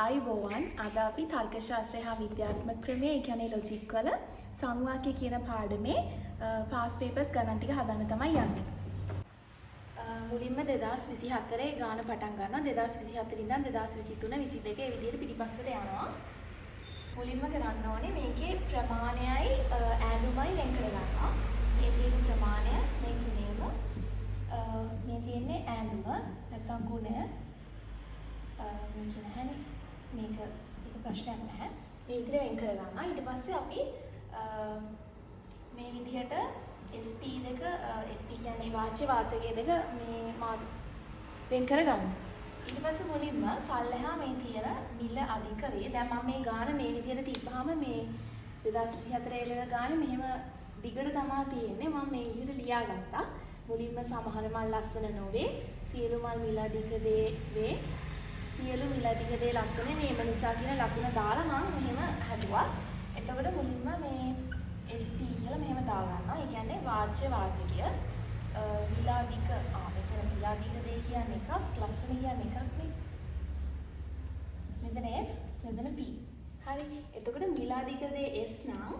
ආයුබෝවන් අද අපි තර්ක ශාස්ත්‍රය හා විද්‍යාත්මක ක්‍රමය ඒ කියන්නේ ලොජික් වල සංවාක්‍ය කියන පාඩමේ පාස් පේපර්ස් ගණන් ටික හදන්න තමයි යන්නේ. මුලින්ම 2024 ගාන පටන් ගන්නවා. 2024 ඉඳන් 2023 22 ඒ විදිහට පිටිපස්සට යනවා. මුලින්ම කරන්න ඕනේ මේකේ ප්‍රමාණයයි ඈඳුමයි වෙන් කර ගන්නවා. මේ තියෙන ප්‍රමාණය මේ තුනේම මේ තියෙන්නේ ඈඳුම නැත්නම් ගුණය මේක නැහැනේ. මේක ප්‍රශ්නයක් නැහැ. මේ විදිහට වෙන් කර ගන්නවා. ඊට පස්සේ අපි මේ විදිහට SP දෙක SP කියන්නේ වාචකයේ දෙක මේ වෙන් කර ගන්නවා. ඊට පස්සේ මුලින්ම පල්ලෙහා මේ තියෙන මිල අධික වේ. දැන් මම මේ ගාන මේ විදිහට තිබ්බහම මේ 2024 එළවෙන ගාන මෙහෙම දිගට තමයි තියෙන්නේ. මම මේ විදිහට ලියාගත්තා. මුලින්ම සමහර මල් ලස්සන නොවේ. සියලු මල් මිල අධික වේ. සියලු මිල අධික දේ ලස්සන වීම නිසා කියන ලකුණ දාලා මම මෙහෙම හදුවා. එතකොට මුලින්ම මේ SP කියලා මෙහෙම දා ගන්නවා. ඒ කියන්නේ වාචකය මිල අධික මෙතන මිල අධික දේ කියන්නේ එකක්, ලස්සන කියන්නේ එකක් නේ. මෙතන S, මෙතන P. හරි. එතකොට මිල අධික දේ S නම්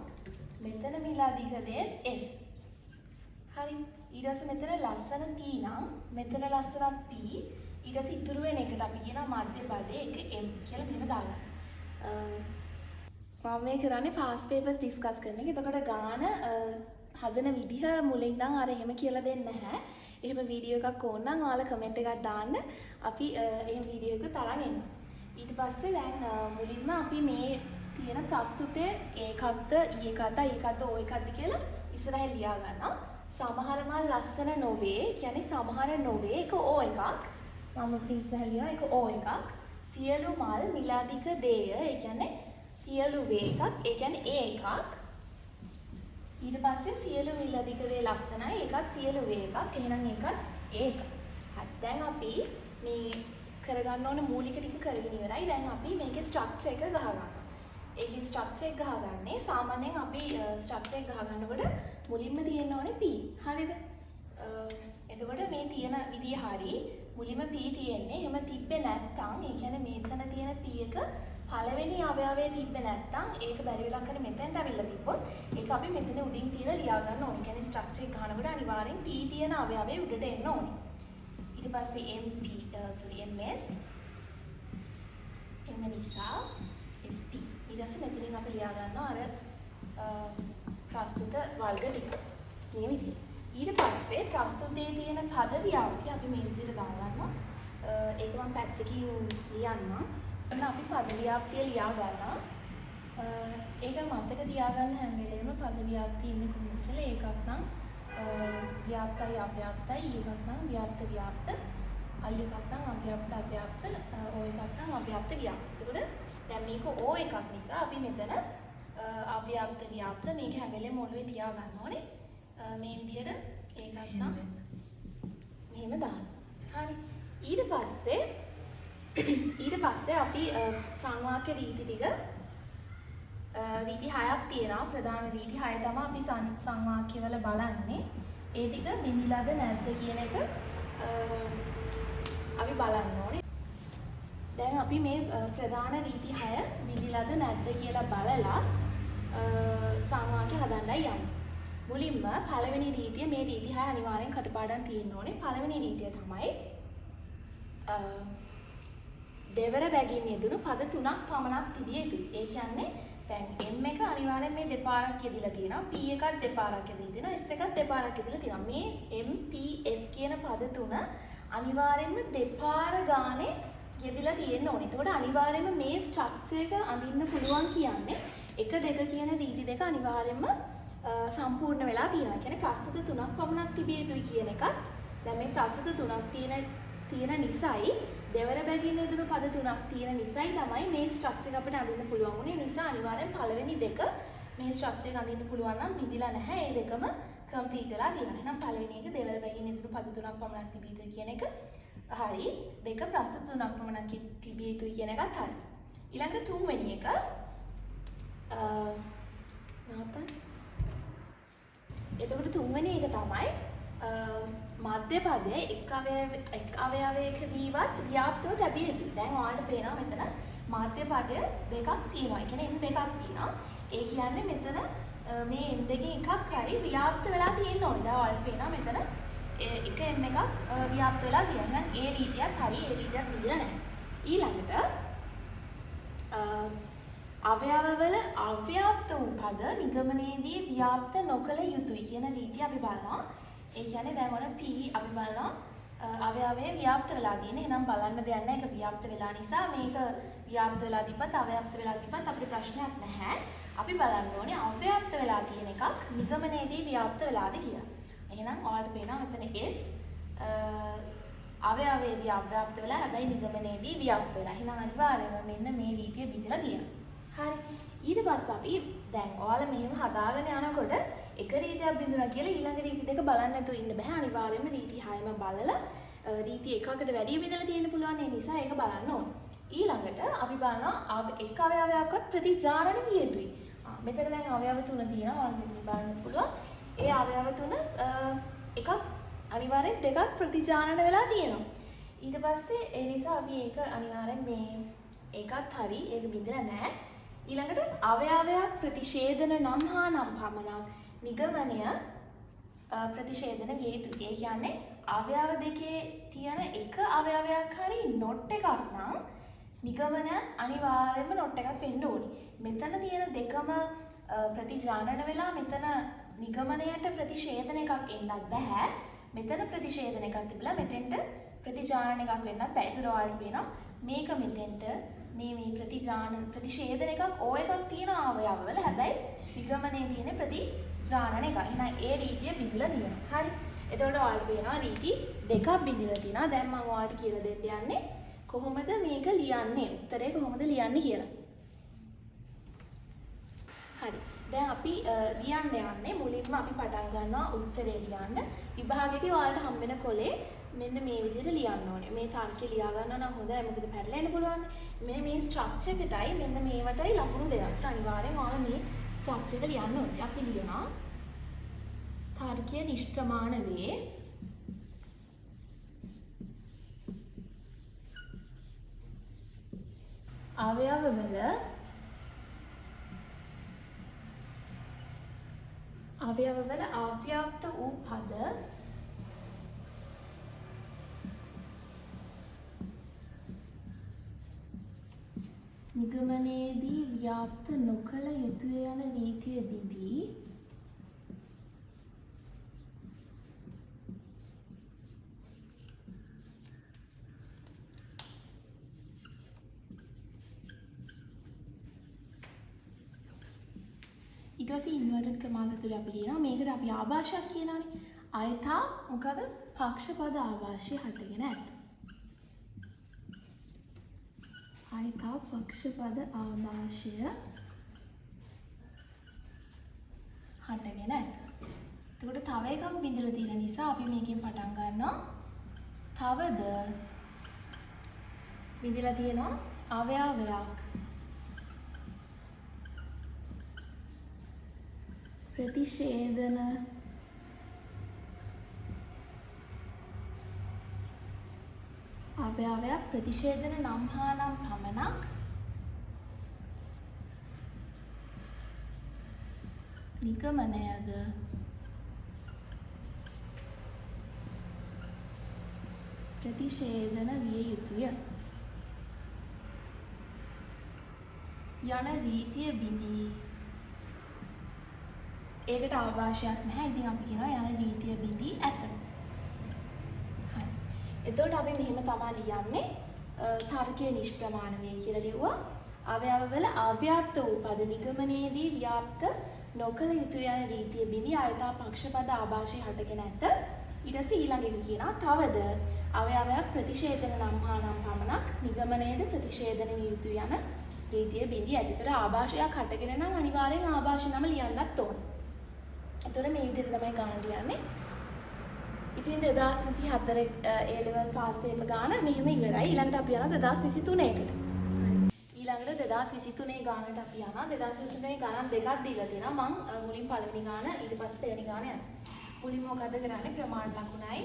මෙතන මිල අධික දේ S. හරි. ඊට පස්සේ මෙතන ලස්සන P නම් මෙතන ලස්සනත් P. ඊට පස්සේ ඉතුරු වෙන එකට අපි කියනවා මධ්‍ය පදයේ එක M කියලා මෙහෙම දාගන්න. මම මේ කරන්නේ ෆාස්ට් පේපර්ස් ඩිස්කස් කරන එක. එතකොට ගාන හදන විදිහ මුලින් ඉඳන් අර එහෙම කියලා දෙන්නේ නැහැ. එහෙම වීඩියෝ එකක් ඕන නම් ඔයාලා කමෙන්ට් එකක් දාන්න. අපි එහෙම වීඩියෝ එක තරන් එනවා. ඊට පස්සේ දැන් මුලින්ම අපි මේ තියෙන ප්‍රස්තුතය ඒකක්ද ඊ එකක්ද ඕ එකක්ද කියලා ඉස්සරහින් ලියා ගන්නවා. සමහර මල් ලස්සන නොවේ. කියන්නේ සමහර නොවේ ඒක ඕ එකක්. මම ඉස්සරහින් ඒක ඕ එකක්. සියලු මල් මිලාදික දේය. ඒ කියන්නේ සියලු වේ එකක්. ඒ කියන්නේ ඒ එකක්. ඊට පස්සේ සියලු මිලාදික දේ ලස්සනයි. ඒකත් සියලු වේ එකක්. එහෙනම් ඒකත් ඒ එකක්. හරි. දැන් අපි මේ කරගන්න ඕන මූලික ටික කරගෙන ඉවරයි. දැන් අපි මේකේ ස්ට්‍රක්චර් එක ගහගන්නවා. ඒකේ ස්ට්‍රක්චර් එක ගහගන්නේ සාමාන්‍යයෙන් අපි ස්ට්‍රක්චර් එක ගහගන්නකොට මුලින්ම තියෙන්න ඕනේ P. හරිද? එතකොට මේ තියෙන විදිය හරි මුලින්ම P තියෙන්නේ. එහෙම තිබ්බේ නැත්නම් ඒ කියන්නේ මෙතන තියෙන P එක පළවෙනි අවයවයේ තිබ්බේ නැත්නම් ඒක බැරි වෙලා කරේ මෙතෙන්ට අවිල්ලා තිබ්බොත් ඒක අපි මෙතන උඩින් තියලා ලියා ගන්න ඕනේ. කියන්නේ ස්ට්‍රක්චර් එක ගන්නකොට අනිවාර්යෙන් P තියෙන අවයවයේ උඩට එන්න ඕනේ. ඊට පස්සේ MS M නිසා SP. ඊට පස්සේ මෙතනින් අපි ලියා ගන්නවා අර ප්‍රස්තුත වර්ග ටික. මේ විදිහට. ඊට පස්සේ ප්‍රස්තුතයේ තියෙන පද ව්‍යාප්තිය අපි මේ විදිහට දාගන්නවා. ඒක මම පැත්තකින් ලියන්නම්. එන්න අපි පද ව්‍යාප්තිය ලියා ගන්නවා. ඒක මතක තියාගන්න හැම වෙලේම පද ව්‍යාප්තිය ඉන්නේ කොහොමද කියලා. ඒකක් නම් ව්‍යාප්තයි අව්‍යාප්තයි, ඊකක් නම් ව්‍යාප්ත ව්‍යාප්ත, අය එකක් නම් අව්‍යාප්ත අව්‍යාප්ත, ඕ එකක් නම් අව්‍යාප්ත ව්‍යාප්ත. එතකොට දැන් මේක ඕ එකක් නිසා අපි මෙතන අව්‍යාප්ත ව්‍යාප්ත මේක හැම වෙලේම ඔළුවේ තියා ගන්න ඕනේ. මේ විදිහට ඒකක් නම් මෙහෙම දාන්න. හරි. ඊට පස්සේ අපි සංවාක්‍ය රීති ටික රීති 6ක් තියෙනවා. ප්‍රධාන රීති 6 තමයි අපි සංවාක්‍ය වල බලන්නේ. ඒ ටික බිඳිලාද නැද්ද කියන එක අපි බලන්න ඕනේ. දැන් අපි මේ ප්‍රධාන රීති 6 බිඳිලාද නැද්ද කියලා බලලා සංවාක්‍ය හදන්නයි යන්නේ. මුලින්ම පළවෙනි රීතිය මේ රීති 6 අනිවාර්යෙන් කටපාඩම් තියෙන්න ඕනේ. පළවෙනි රීතිය තමයි දෙවර බැගින් යෙදුණු පද 3ක් පමණක් තිබිය යුතුයි. ඒ කියන්නේ දැන් M එක අනිවාර්යෙන් මේ දෙපාරක් යෙදিলা තියෙනවා. P එකත් දෙපාරක් යෙදিলা තියෙනවා. S එකත් දෙපාරක් යෙදিলা තියෙනවා. මේ M P S කියන පද තුන අනිවාර්යෙන්ම දෙපාර ගානේ යෙදিলা තියෙන්න ඕනේ. එතකොට අනිවාර්යෙන්ම මේ ස්ට්‍රක්චර් එක අඳින්න පුළුවන් කියන්නේ 1 2 කියන රීති දෙක අනිවාර්යෙන්ම සම්පූර්ණ වෙලා තියෙනවා. ඒ කියන්නේ ප්‍රස්තුත 3ක් පමණක් තිබිය යුතුයි කියන එකත් දැන් මේ ප්‍රස්තුත 3ක් තියෙන නිසායි දෙවර බැගින් යෙදුණු පද 3ක් තියෙන නිසායි තමයි මේ ස්ට්‍රක්චර් එක අපිට අඳින්න පුළුවන් වුනේ. ඒ නිසා අනිවාර්යෙන් පළවෙනි දෙක මේ ස්ට්‍රක්චර් එක අඳින්න පුළුවන් නම් බිඳිලා නැහැ. ඒ දෙකම කම්ප්ලීට් වෙලා තියෙනවා. එහෙනම් පළවෙනි එක දෙවර බැගින් යෙදුණු පද 3ක් පමණක් තිබිය යුතුයි කියන එක හරි. දෙක ප්‍රස්තුත 3ක් පමණක් තිබිය යුතුයි කියන එකත් හරි. ඊළඟට තුන්වෙනි එක එතකොට තුන්වෙනි එක තමයි මධ්‍ය පදයේ එක් අවයවයකදීවත් ව්‍යාප්තව තැබිය යුතුයි. දැන් ඔයාලට පේනවා මෙතන මාධ්‍ය පද දෙකක් තියෙනවා. ඒ කියන්නේ n දෙකක් තියෙනවා. ඒ කියන්නේ මෙතන මේ n දෙකෙන් එකක් හරි ව්‍යාප්ත වෙලා තියෙන්න ඕනේ. දැන් ඔයාලට පේනවා මෙතන එක m එකක් ව්‍යාප්ත වෙලා තියෙනවා. ඒ ರೀತಿයක් හරි ඒ ರೀತಿයක් විදිලා නැහැ. ඊළඟට අවයවවල අව්‍යාප්ත වූ පද නිගමනයේදී ව්‍යාප්ත නොකළ යුතුයි කියන රීතිය අපි බලනවා. ඒ කියන්නේ දැන් ඔන්න p අපි බලනවා අවයවයේ ව්‍යාප්ත වෙලා තියෙන. එහෙනම් බලන්න දෙයක් නැහැ. ඒක ව්‍යාප්ත වෙලා නිසා මේක ව්‍යාප්ත වෙලා තිබ්බත් අව්‍යාප්ත වෙලා තිබ්බත් අපිට ප්‍රශ්නයක් නැහැ. අපි බලන්න ඕනේ අව්‍යාප්ත වෙලා තියෙන එකක් නිගමනයේදී ව්‍යාප්ත වෙලාද කියලා. එහෙනම් ඔයාලට පේනවා මෙතන s අවයවයේදී අව්‍යාප්ත වෙලා හැබැයි නිගමනයේදී ව්‍යාප්ත වෙලා. එහෙනම් අනිවාර්යයෙන්ම මෙන්න මේ රීතිය බිඳලා තියෙනවා. හරි. ඊට පස්සේ අපි දැන් ඔයාලා මෙහෙම හදාගෙන යනකොට එක රීතියක් බිඳුණා කියලා ඊළඟ රීති දෙක බලන්න නැතුව ඉන්න බෑ. අනිවාර්යයෙන්ම රීති 6ම බලලා රීති එකකට වැඩි බිඳලා තියෙන්න පුළුවන්. ඒ නිසා ඒක බලන්න ඕනේ. ඊළඟට අපි බලනවා එක් අවයවයක්වත් ප්‍රතිචාරණ විය යුතුයි. මෙතන දැන් අවයව තුන තියෙනවා. ඔයාලට බලන්න පුළුවන්. ඒ අවයව තුන එකක් අනිවාර්යෙන් දෙකක් ප්‍රතිචාරණ වෙලා තියෙනවා. ඊට පස්සේ ඒ නිසා අපි ඒක අනිවාර්යෙන් මේ ඒකත් හරි ඒක බිඳලා නැහැ. ඊළඟට අවයවයක් ප්‍රතිෂේධන නම් හා නම් පමණක් නිගමනය ප්‍රතිෂේධන විය යුතුයි. ඒ කියන්නේ අවයව දෙකේ තියෙන එක අවයවයක් හරි නොට් එකක් නම් නිගමනය අනිවාර්යයෙන්ම නොට් එකක් වෙන්න ඕනේ. මෙතන තියෙන දෙකම ප්‍රතිජානන වෙලා මෙතන නිගමනයට ප්‍රතිෂේධන එකක් එන්නත් බෑ. මෙතන ප්‍රතිෂේධන එකක් තිබිලා මෙතෙන්ට ප්‍රතිජානන එකක් වෙන්නත් බෑ. ඒතර ඔයාලට පේනවා මේක මෙතෙන්ට මේ ප්‍රතිෂේධන එකක් ඕ එකක් තියෙන අවයවවල හැබැයි නිගමනයේ තියෙන ප්‍රතිජානන එක. එහෙනම් ඒ රීතිය බිඳලා තියෙනවා. හරි. එතකොට ඔයාලට පේනවා රීති දෙකක් බිඳලා තියෙනවා. දැන් මම ඔයාලට කියලා දෙන්න යන්නේ කොහොමද මේක ලියන්නේ? උත්තරේ කොහොමද ලියන්නේ කියලා. හරි. දැන් අපි ලියන්න යන්නේ මුලින්ම අපි පටන් ගන්නවා උත්තරේ ලියන්න. විභාගයේදී ඔයාලට හම්බෙන කොලේ මෙන්න මේ විදිහට ලියන්න ඕනේ. මේ තර්කය ලියා ගන්න නම් හොඳයි. මොකද පැටලෙන්න පුළුවන්. මේ ස්ට්‍රක්චර් එකටයි මෙන්න මේවටයි ලකුණු දෙකක්. අනිවාර්යෙන් ඔයාලා මේ ස්ට්‍රක්චර් එක ලියන්න ඕනේ. අපි ලියනවා තර්කය නිෂ්ප්‍රමාණ වේ. අවයවවල අව්‍යාප්ත වූ පද නිගමනයේදී ව්‍යාප්ත නොකළ යුතුය යන නීතිය බිඳී ඊට පස්සේ ඉන්වර්ටඩ් කමාස් ඇතුලේ අපි ලියනවා මේකට අපි ආభాෂයක් කියනවානේ. අයථා මොකද පක්ෂපද ආభాෂය හටගෙන ඇත. අයථා පක්ෂපද ආభాෂය හටගෙන ඇත. එතකොට තව එකක් බිඳලා තියෙන නිසා අපි මේකෙන් පටන් ගන්නවා. තවද බිඳලා තියෙනවා අවයවයක් ප්‍රතිෂේධන අවයවයක් ප්‍රතිෂේධන නම් හා නම් පමණක් නිගමනයද ප්‍රතිෂේධන විය යුතුය යන රීතිය බිඳී. ඒකට අවකාශයක් නැහැ. ඉතින් අපි කියනවා යන රීතිය බිඳී ඇත. හරි. එතකොට අපි මෙහෙම තමයි ලියන්නේ. තර්කය නිෂ්ප්‍රමාණ වේ කියලා ලිව්වා. අවයවවල අව්‍යාප්ත වූ පද නිගමනයේදී ව්‍යාප්ත නොකළ යුතු යන රීතිය බිඳී ආයතා පක්ෂපද ආభాෂය හටගෙන ඇත. ඊට පස්සේ ඊළඟ එක කියනවා තවද අවයවයක් ප්‍රතිෂේධන නම් හා නම් පමණක් නිගමනයේද ප්‍රතිෂේධන විය යුතු යන රීතිය බිඳී ඇත. ඒතර ආభాෂයක් හටගෙන නම් අනිවාර්යෙන් ආభాෂ නම ලියන්නත් ඕන. එතකොට මේ විදිහට තමයි ගාන ලියන්නේ. ඉතින් 2024 A level fast paper ගාන මෙහෙම ඉවරයි. ඊළඟට අපි යනවා 2023 එකට. ඊළඟට 2023 ගානට අපි යනවා. 2023 ගණන් දෙකක් දීලා තියෙනවා. මම මුලින් පළවෙනි ගාන ඊට පස්සේ දෙවෙනි ගාන යනවා. මුලින්ම මොකද කරන්නේ? ප්‍රමාණ ලකුණයි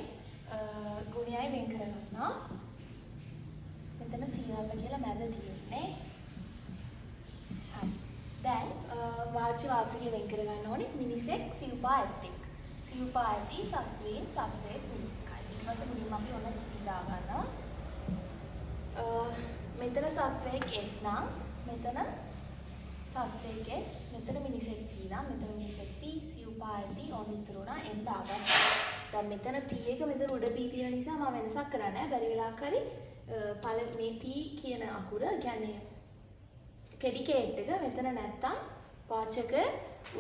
ගුණයයි වෙන් කරගන්නවා. මෙතන සියල්ල කියලා මැද තියෙන්නේ. වාච්‍ය වාචකයේ වෙන් කර ගන්න ඕනේ. මිනිසෙක් සිව්පා ඇත්තෙක්. සිව්පා ඇති සත්වයෙන් සත්වයෙක් මිනිසෙක්යි. ඊට පස්සේ මුලින්ම අපි ඔන්න ස්පීඩ් දා ගන්නවා. මෙතන සත්වයෙක් S නම් මෙතන සත්වයෙක් S මෙතන මිනිසෙක් P නම් මෙතන මිනිසෙක් P සිව්පා ඇති ඕන ඉතුරු වුණා M දාගන්න. දැන් මෙතන P එක මෙතන උඩ P තියෙන නිසා මම වෙනසක් කරන්නේ නැහැ. බැරි වෙලාවක හරි මේ P කියන අකුර කියන්නේ ප්‍රෙඩිකේට් එක මෙතන නැත්තම් වාචක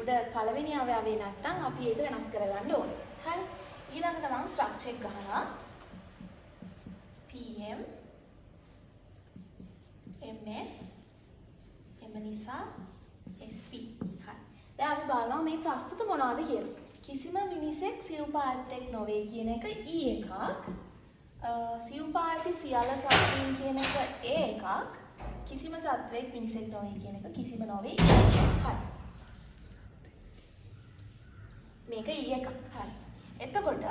උඩ පළවෙනි අවයවයේ නැත්තම් අපි ඒක වෙනස් කරගන්න ඕනේ. හරි. ඊළඟට මම ස්ට්‍රක්චර් එක ගහනවා. PM MS M නිසා SP. හරි. දැන් අපි බලනවා මේ ප්‍රස්තුත මොනවද කියලා. කිසිම මිනිසෙක් සිව්පා ඇත්තෙක් නොවේ කියන එක E එකක්. සිව්පා ඇති සියල්ල සත්වයන් කියන එක A එකක්. කිසිම සත්වයක් මිනිසෙක් නොවේ කියන එක කිසිම නොවේ E එකක්. හරි. මේක E එකක්. හරි. එතකොට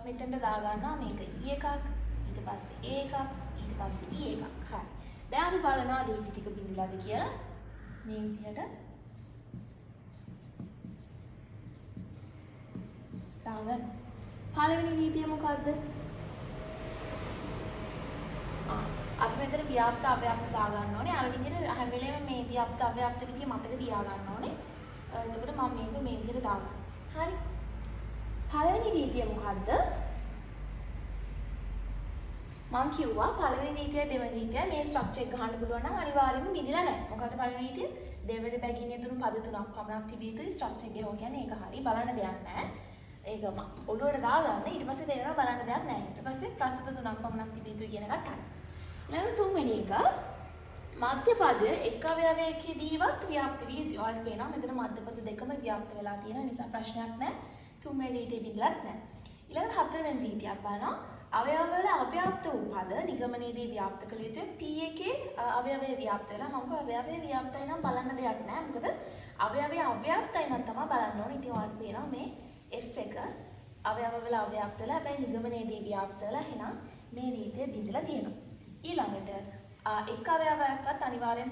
මෙතෙන්ට දාගන්නවා මේක E එකක්, ඊට පස්සේ A එකක්, ඊට පස්සේ E එකක්. හරි. දැන් අපි බලනවා රීති ටික බිඳලාද කියලා. මේ විදිහට දාගන්න. පළවෙනි රීතිය මොකද්ද? අපි මෙතන ව්‍යාප්ත අව්‍යාප්ත දා ගන්න ඕනේ. අර විදිහට හැම වෙලේම මේ ව්‍යාප්ත අව්‍යාප්ත විදිහ මතක තියා ගන්න ඕනේ. එතකොට මම මේක මේ විදිහට දාගන්නවා. හරි. පළවෙනි රීතිය මොකද්ද? මම කිව්වා පළවෙනි රීතිය දෙවෙනි රීතිය මේ ස්ට්‍රක්චර් එක ගන්න පුළුවන් නම් අනිවාර්යයෙන්ම විදිලා නැහැ. මොකද පළවෙනි රීතිය දෙවෙනි බැගින් යෙදුණු පද තුනක් පමණක් තිබිය යුතුයි ස්ට්‍රක්චර් එකේ. ඕක කියන්නේ ඒක හරි බලන්න දෙයක් නැහැ. ඒක ඔළුවට දාගන්න ඊට පස්සේ තේරෙනවා බලන්න දෙයක් නැහැ. ඊට පස්සේ ප්‍රස්තුත තුනක් පමණක් තිබිය යුතුයි කියන එකත් හරි. ඊළඟ තුන්වෙනි එක මධ්‍ය පද එක් අවයවයකදීවත් ව්‍යාප්ත විය යුතුයි. ඔයාලට පේනවා මෙතන මධ්‍ය පද දෙකම ව්‍යාප්ත වෙලා තියෙන නිසා ප්‍රශ්නයක් නැහැ. තුන්වෙනි රීතිය බිඳලත් නැහැ. ඊළඟ හතරවෙනි රීතියක් බලනවා. අවයවවල අව්‍යාප්ත වූ පද නිගමනයේදී ව්‍යාප්ත කළ යුතුයි. P එකේ අවයවය ව්‍යාප්ත වෙලා මම කිව්වා අවයවය ව්‍යාප්තයි නම් බලන්න දෙයක් නැහැ. මොකද අවයවය අව්‍යාප්තයි නම් තමයි බලන්න ඕනේ. ඉතින් ඔයාලට පේනවා මේ S එක අවයවවල අව්‍යාප්ත වෙලා හැබැයි නිගමනයේදී ව්‍යාප්ත වෙලා එහෙනම් මේ රීතිය බිඳලා තියෙනවා. ඊළඟට එක් අවයවයක්වත් අනිවාර්යෙන්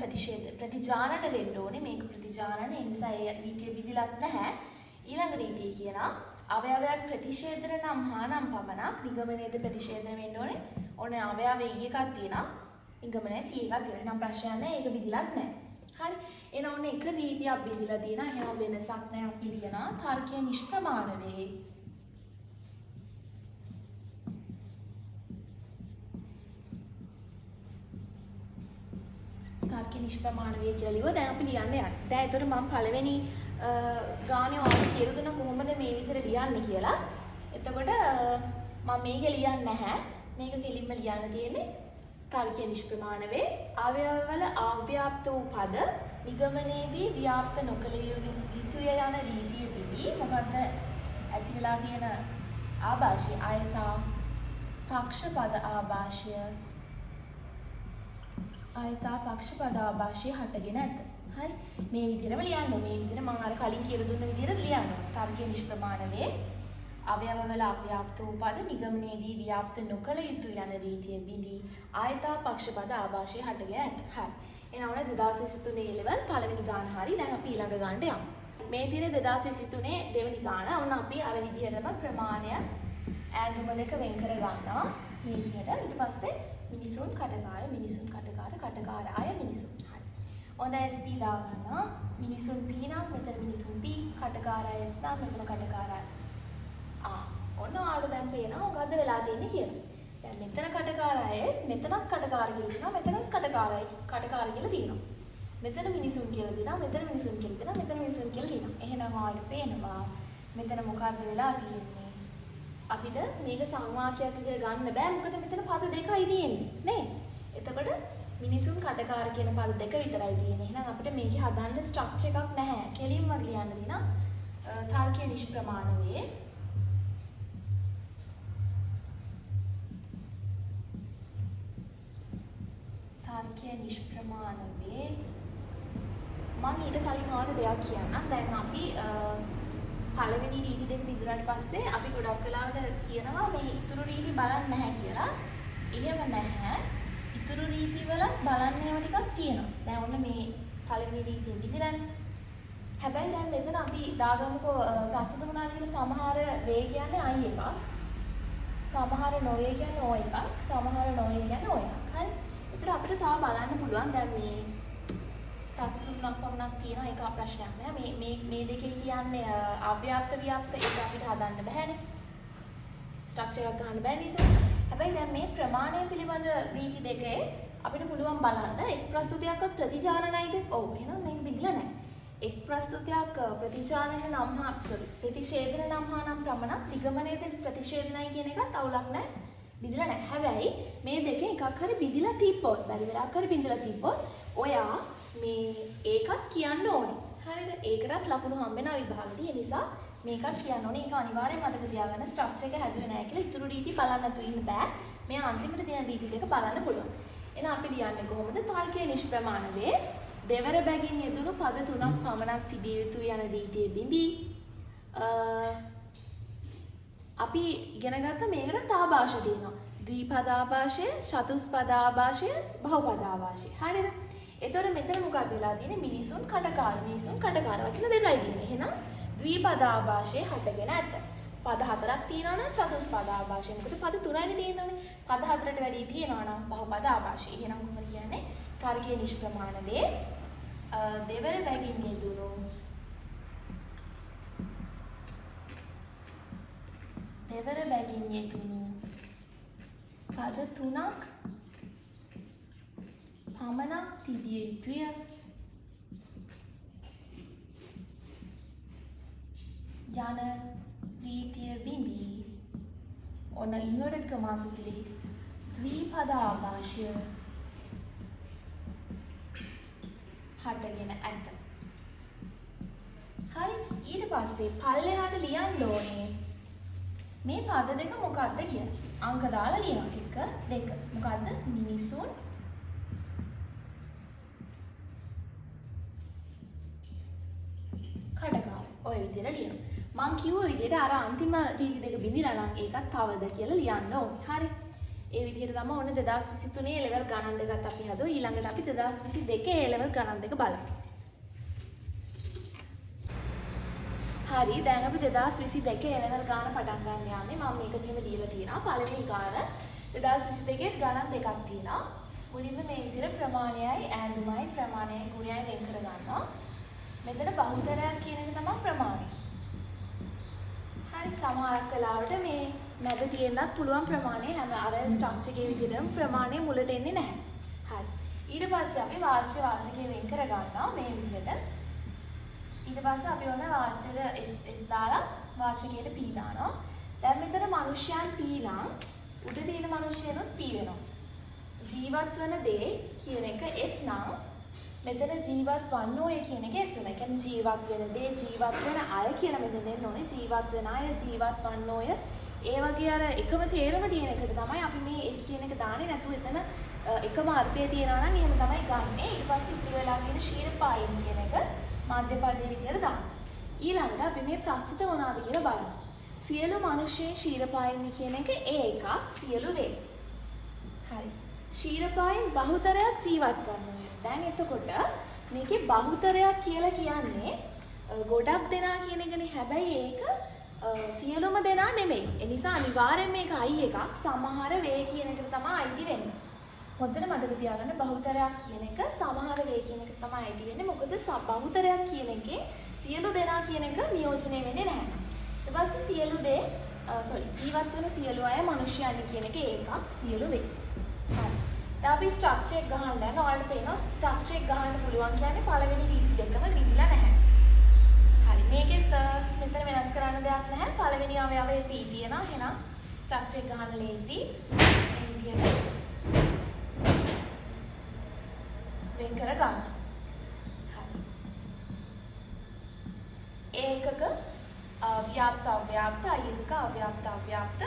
ප්‍රතිජානන වෙන්න ඕනේ. මේක ප්‍රතිජානන ඒ නිසා ඒ රීතිය බිඳිලත් නැහැ. ඊළඟ රීතිය කියනවා අවයවයක් ප්‍රතිශේධන නම් හානම් පමණක් නිගමනයේදී ප්‍රතිශේධන වෙන්න ඕනේ. ඕනේ අවයවයේ E එකක් තියෙනවා. නිගමනයේ P එකක් දෙනවා. නම් ප්‍රශ්නයක් නැහැ. ඒක බිඳිලත් නැහැ. හරි. එහෙනම් ඕනේ එක රීතියක් බිඳිලා තියෙනවා. එහෙනම් වෙනසක් නැහැ. අපි ලියනවා තර්කය නිෂ්ප්‍රමාණ වේ. තර්ක නිෂ්ප්‍රමාණ වේ කියලා ලියුවා. දැන් අපි ලියන්න යන්න. දැන් ඒතකොට මම පළවෙනි ගානේ ඔයාලට කියලා දුන්නා කොහොමද මේ විදිහට ලියන්නේ කියලා. එතකොට මම මේක ලියන්නේ නැහැ. මේක කෙලින්ම ලියන්න තියෙන්නේ තර්ක නිෂ්ප්‍රමාණ වේ. අවයවවල අව්‍යාප්ත වූ පද නිගමනයේදී ව්‍යාප්ත නොකළ යුතුය යන රීතියේදී මොකද්ද ඇති වෙලා තියෙන ආభాෂය ආයතා පක්ෂපද ආభాෂය ආයතා පක්ෂපද ආభాෂය හටගෙන ඇත. හරි. මේ විදිහටම ලියන්න. මේ විදිහට මම අර කලින් කියලා දුන්න විදිහට ලියන්න. තර්කයේ නිෂ්ප්‍රමාණ වේ. අවයවවල අව්‍යාප්ත වූ පද නිගමනයේදී ව්‍යාප්ත නොකළ යුතු යන රීතිය බිඳී ආයතා පක්ෂපද ආభాෂය හටගෙන ඇත. හරි. එහෙනම් ඔන්න 2023 ලෙවල් පළවෙනි ගාන හරි. දැන් අපි ඊළඟ ගානට යමු. මේ දිනේ 2023 දෙවෙනි ගාන. ඔන්න අපි අර විදිහටම ප්‍රමාණය ඈඳුම දෙක වෙන් කර ගන්නවා. මේ විදිහට. ඊට පස්සේ මිනිසුන් කටකාර මිනිසුන් කටකාර කටකාර අය මිනිසුන්. හරි. ඔන්න SP දා ගන්නවා. මිනිසුන් P නම් මෙතන මිනිසුන් P කටකාර අය S නම් මෙතන කටකාර අය. ඔන්න ඔයාලට දැන් පේනවා මොකද්ද වෙලා තියෙන්නේ කියලා. දැන් මෙතන කටකාර අය S මෙතනත් කටකාර කියලා තියෙනවා. මෙතනත් කටකාරයි කටකාර කියලා තියෙනවා. මෙතන මිනිසුන් කියලා තියෙනවා. මෙතන මිනිසුන් කියලා තියෙනවා. මෙතන මිනිසුන් කියලා තියෙනවා. එහෙනම් ඔයාලට පේනවා මෙතන මොකද්ද වෙලා තියෙන්නේ? අපිට මේක සංවාක්‍යයක් විදිහට ගන්න බෑ. මොකද මෙතන පද දෙකයි තියෙන්නේ නේ. එතකොට මිනිසුන් කටකාර කියන පද දෙක විතරයි තියෙන්නේ. එහෙනම් අපිට මේකේ හදන්න ස්ට්‍රක්චර් එකක් නැහැ. කෙලින්ම ලියන්න දිනා තර්කයේ නිෂ්ප්‍රමාණ වේ. තර්කයේ නිෂ්ප්‍රමාණ වේ. මම ඊට කලින් ඔයාලට දෙයක් කියන්නම්. දැන් අපි පළවෙනි රීති දෙක බිඳුනට පස්සේ අපි ගොඩක් වෙලාවට කියනවා මේ ඉතුරු රීති බලන්න නැහැ කියලා. එහෙම නැහැ. ඉතුරු රීති වල බලන්න ඒවා ටිකක් තියෙනවා. දැන් ඔන්න මේ පළවෙනි රීතිය විදිලානේ. හැබැයි දැන් මෙතන අපි දාගමුකෝ ප්‍රස්තුත වුණා කියන සමහර වේ කියන්නේ I එකක්. සමහර නොවේ කියන්නේ O එකක්. සමහර නොවේ කියන්නේ O එකක්. හරි. ඒතර අපිට තව බලන්න පුළුවන් දැන් මේ ප්‍රස්තුත තුනක් පමණක් තියෙනවා ඒක ප්‍රශ්නයක් නෑ. මේ දෙකේ කියන්නේ අව්‍යාප්ත ව්‍යාප්ත ඒක අපිට හදන්න බෑනේ. ස්ට්‍රක්චර් එකක් ගන්න බෑ නිසා. හැබැයි දැන් මේ ප්‍රමාණය පිළිබඳ රීති දෙකේ අපිට පුළුවන් බලන්න එක් ප්‍රස්තුතයක්වත් ප්‍රතිචාරණයිද? ඔව්. එහෙනම් මේක බිඳලා නෑ. එක් ප්‍රස්තුතයක් ප්‍රතිචාරණ නම් හා ප්‍රතිෂේධන නම් හා නම් ප්‍රමණක් නිගමනයේ ප්‍රතිෂේධනයි කියන එකත් අවුලක් නෑ. බිඳලා නෑ. හැබැයි මේ දෙකෙන් එකක් හරි බිඳලා තිබ්බොත්, බැරි වෙලාවක් හරි බිඳලා තිබ්බොත් ඔයා මේ ඒකත් කියන්න ඕනේ. හරිද? ඒකටත් ලකුණු හම්බ වෙනවා විභාගෙදී. ඒ නිසා මේකත් කියන්න ඕනේ. ඒක අනිවාර්යෙන් මතක තියාගන්න. ස්ට්‍රක්චර් එක හැදුවේ නැහැ කියලා ඉතුරු රීති බලන්න නැතුව ඉන්න බෑ. මේ අන්තිමට තියෙන රීති දෙක බලන්න පුළුවන්. එහෙනම් අපි ලියන්නේ කොහොමද? තර්කයේ නිෂ්ප්‍රමාණ වේ දෙවර බැගින් යෙදුණු පද තුනක් පමණක් තිබිය යුතුයි යන රීතිය බිඳී. අපි ඉගෙන ගත්ත මේකට තාභාෂ තියෙනවා. ද්විපදාභාෂය, චතුස්පදාභාෂය, බහුපදාභාෂය. හරිද? එතකොට මෙතන මොකක්ද වෙලා තියෙන්නේ? මිනිසුන් කඩකාර වචන දෙකයි තියෙන්නේ. එහෙනම් ද්විපදාභාෂය හටගෙන ඇත. පද හතරක් තියෙනවා නම් චතුස්පදාභාෂය. මොකද පද තුනයිනේ තියෙනවානේ. පද හතරට වැඩි තියෙනවා නම් බහුපදාභාෂය. එහෙනම් මොකද කියන්නේ? තර්කයේ නිෂ්ප්‍රමාණ වේ දෙවර බැගින් යෙදුණු පද තුනක් පමණක් තිබිය යුතුය යන රීතිය බිඳී. ඔන්න ඉන්වර්ටඩ් කමාස් එකේ ද්විපදාභාෂය හටගෙන ඇත. හරි. ඊට පස්සේ පල්ලෙහාට ලියන්න ඕනේ මේ පද දෙක මොකක්ද කියලා. අංක දාලා ලියනවා. 1 2. මොකද්ද? මිනිසුන් කඩකාර. ඔය විදිහට ලියනවා. මං කිව්ව විදිහට අර අන්තිම රීති දෙක බිඳිලා නම් ඒකත් තවද කියලා ලියන්න ඕනේ. හරි. ඒ විදිහට තමයි ඔන්න 2023 ලෙවල් ගණන් දෙකත් අපි හදුවා. ඊළඟට අපි 2022 ලෙවල් ගණන් දෙක බලමු. හරි. දැන් අපි 2022 ලෙවල් ගණන් පටන් ගන්න යන්නේ. මම මේක මෙහෙම දීලා තියෙනවා. පළවෙනි ගණන 2022 ගණන් දෙකක් තියෙනවා. මුලින්ම මේ විදිහට ප්‍රමාණයයි ඈඳුමයි ප්‍රමාණයයි ගුණයයි වෙන් කර ගන්නවා. මෙතන බහුතරයක් කියන එක තමයි ප්‍රමාණය. හරි. සමහරක් වෙලාවට මේ මැද තියෙන්නත් පුළුවන් ප්‍රමාණය හැම අර ස්ට්‍රක්චර් එකේ විදිහටම ප්‍රමාණය මුලට එන්නේ නැහැ. හරි. ඊට පස්සේ අපි වාච්‍ය වාචකයේ වෙන් කර ගන්නවා මේ විදිහට. ඊට පස්සේ අපි ඔන්න වාච්‍යද S දාලා වාචකයට P දානවා. දැන් මෙතන මිනිස්යන් P නම් උඩ තියෙන මිනිස්යනොත් P වෙනවා. ජීවත් වෙන දේ කියන එක S නම් මෙතන ජීවත් වන්නෝය කියන එක S වෙනවා. ඒ කියන්නේ ජීවත් වෙන දේ ජීවත් වෙන අය කියලා මෙතන දෙන්න ඕනේ. ජීවත් වෙන අය ජීවත් වන්නෝය. ඒ වගේ අර එකම තේරම තියෙන එකට තමයි අපි මේ S කියන එක දාන්නේ. නැතුව එතන එකම අර්ථය තියනවා නම් එහෙම තමයි ගන්නෙ. ඊට පස්සේ ඉතිරි වෙලා තියෙන ශීර්පායින් කියන එක මධ්‍ය පදයේ විදියට දානවා. ඊළඟට අපි මේ ප්‍රස්තුත මොනවාද කියලා බලමු. සියලු මිනිස්යන් ශීර්පායින් කියන එක A එකක් සියලු වේ. හරි. ශීර්පායින් බහුතරයක් ජීවත් වනවා. දැන් එතකොට මේකේ බහුතරයක් කියලා කියන්නේ ගොඩක් දෙනා කියන එකනේ. හැබැයි ඒක සියලුම දෙනා නෙමෙයි. ඒ නිසා අනිවාර්යෙන් මේක I එකක් සමහර වේ කියන එකට තමයි අයිති වෙන්නේ. හොඳට මතක තියාගන්න බහුතරයක් කියන එක සමහර වේ කියන එකට තමයි අයිති වෙන්නේ. මොකද බහුතරයක් කියන එකේ සියලු දෙනා කියන එක නියෝජනය වෙන්නේ නැහැ. ඊට පස්සේ සියලු දේ ජීවත් වෙන සියලු අය මිනිස්යන් කියන එක ඒකක් සියලු වේ. හරි. දැන් අපි ස්ට්‍රක්චර් එක ගහන්න යනවා. ඔයාලට පේනවා ස්ට්‍රක්චර් එක ගහන්න පුළුවන් කියන්නේ පළවෙනි රීති දෙකම විදිලා නැහැ. හරි. මේකෙත් මෙතන වෙනස් කරන්න දෙයක් නැහැ. පළවෙනි අවයවයේ P තියෙනවා. එහෙනම් ස්ට්‍රක්චර් එක ගහන්න ලේසි. මේ විදිහට වෙන් කර ගන්න. හරි. ඒකක ව්‍යාප්ත අව්‍යාප්ත අයකක අව්‍යාප්ත අව්‍යාප්ත